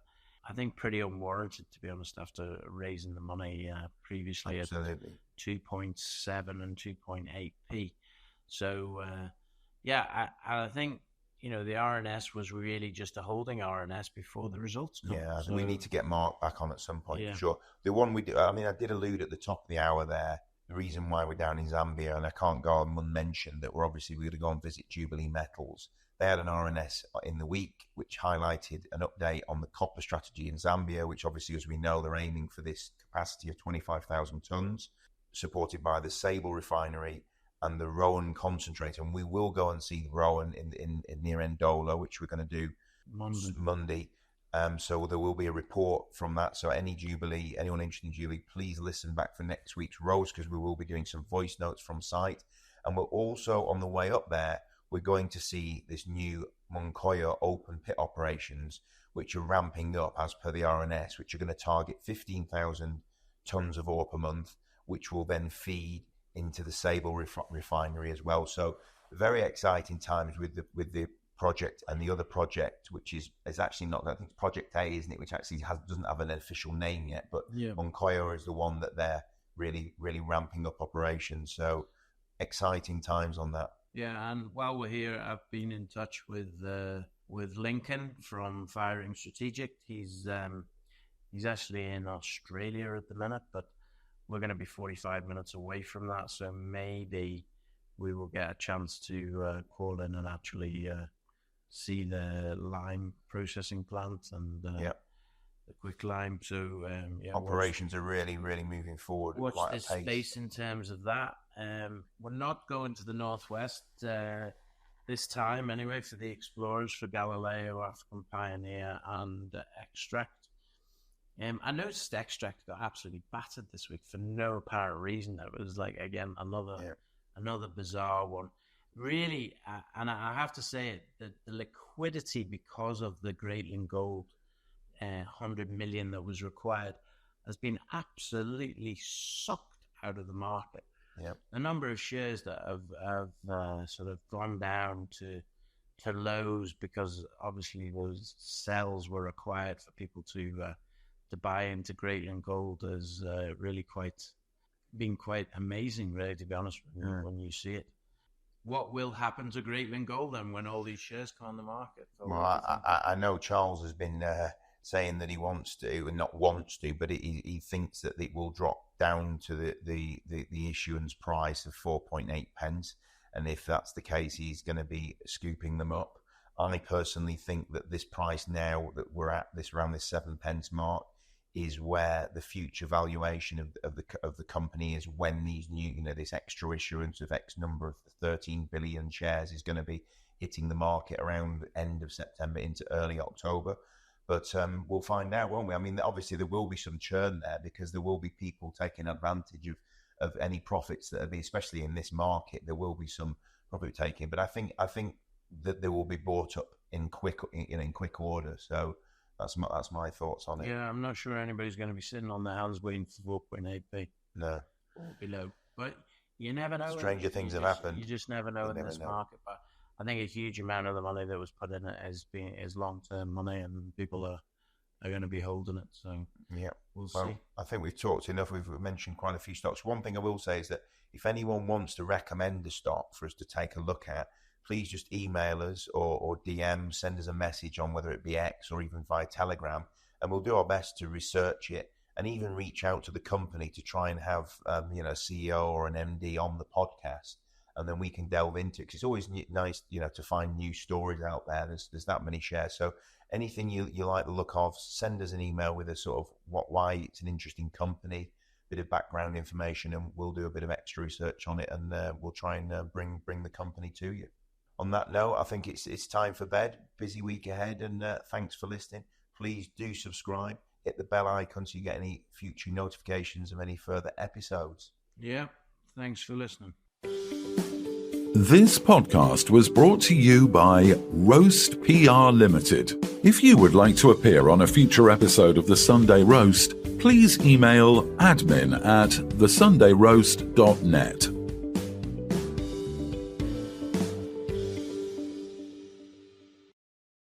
I think pretty unwarranted, to be honest, after raising the money previously. Absolutely. At 2.7 and 2.8p. So I think the RNS was really just a holding RNS before the results come. Yeah, so we need to get Mark back on at some point, for sure. The one I did allude at the top of the hour there, the reason why we're down in Zambia, and I can't go on unmentioned that we're going to go and visit Jubilee Metals. They had an RNS in the week which highlighted an update on the copper strategy in Zambia, which obviously, as we know, they're aiming for this capacity of 25,000 tonnes, supported by the Sable refinery and the Rowan concentrator. And we will go and see Rowan in near Ndola, which we're going to do Monday. So there will be a report from that. So anyone interested in Jubilee, please listen back for next week's roast, because we will be doing some voice notes from site. And we're also, on the way up there, we're going to see this new Munkoyo open pit operations, which are ramping up as per the RNS, which are going to target 15,000 tonnes of ore per month, which will then feed into the Sable refinery as well. So very exciting times with the project, and the other project, which is actually not, I think it's Project A, isn't it, which actually doesn't have an official name yet, but Munkoyo is the one that they're really, really ramping up operations. So exciting times on that. Yeah, and while we're here, I've been in touch with Lincoln from Firing Strategic. He's actually in Australia at the minute, but we're going to be 45 minutes away from that, so maybe we will get a chance to call in and actually see the lime processing plant and the quick lime. So operations are really, really moving forward. Watch this space in terms of that. We're not going to the northwest this time anyway for the explorers, for Galileo, African Pioneer, and Extract. I noticed Extract got absolutely battered this week for no apparent reason. That was again another bizarre one. Really, and I have to say it, the liquidity because of the Greatland Gold 100 million that was required has been absolutely sucked out of the market. Yep. A number of shares that have sort of gone down to lows because obviously those sells were required for people to to buy into Greatland Gold has really been quite amazing, really, to be honest, when you see it. What will happen to Greatland Gold then when all these shares come on the market? Well, I know Charles has been saying that he wants to, and not wants to, but he thinks that it will drop down to the issuance price of 4.8 pence. And if that's the case, he's going to be scooping them up. I personally think that this price now that we're at, around this 7 pence mark, is where the future valuation of the company is, when these new, this extra issuance of X number of 13 billion shares is going to be hitting the market around the end of September into early October. But we'll find out, won't we? I mean, obviously there will be some churn there, because there will be people taking advantage of any profits that be, especially in this market. There will be some profit taking, but I think that they will be bought up in quick order. So that's my thoughts on it. Yeah, I'm not sure anybody's going to be sitting on their hands waiting for 4.8p. No, or below. But you never know. Stranger things have happened. You just never know in this market. But I think a huge amount of the money that was put in it is long-term money, and people are going to be holding it. So yeah, we'll see. I think we've talked enough. We've mentioned quite a few stocks. One thing I will say is that if anyone wants to recommend a stock for us to take a look at, please just email us or DM, send us a message on whether it be X or even via Telegram, and we'll do our best to research it and even reach out to the company to try and have a CEO or an MD on the podcast, and then we can delve into it, because it's always nice to find new stories out there. There's that many shares. So anything you like the look of, send us an email with a sort of why it's an interesting company, bit of background information, and we'll do a bit of extra research on it, and we'll try and bring the company to you. On that note, I think it's time for bed. Busy week ahead, and thanks for listening. Please do subscribe, hit the bell icon so you get any future notifications of any further episodes. Yeah, thanks for listening. This podcast was brought to you by Roast PR Limited. If you would like to appear on a future episode of The Sunday Roast, please email admin@thesundayroast.net.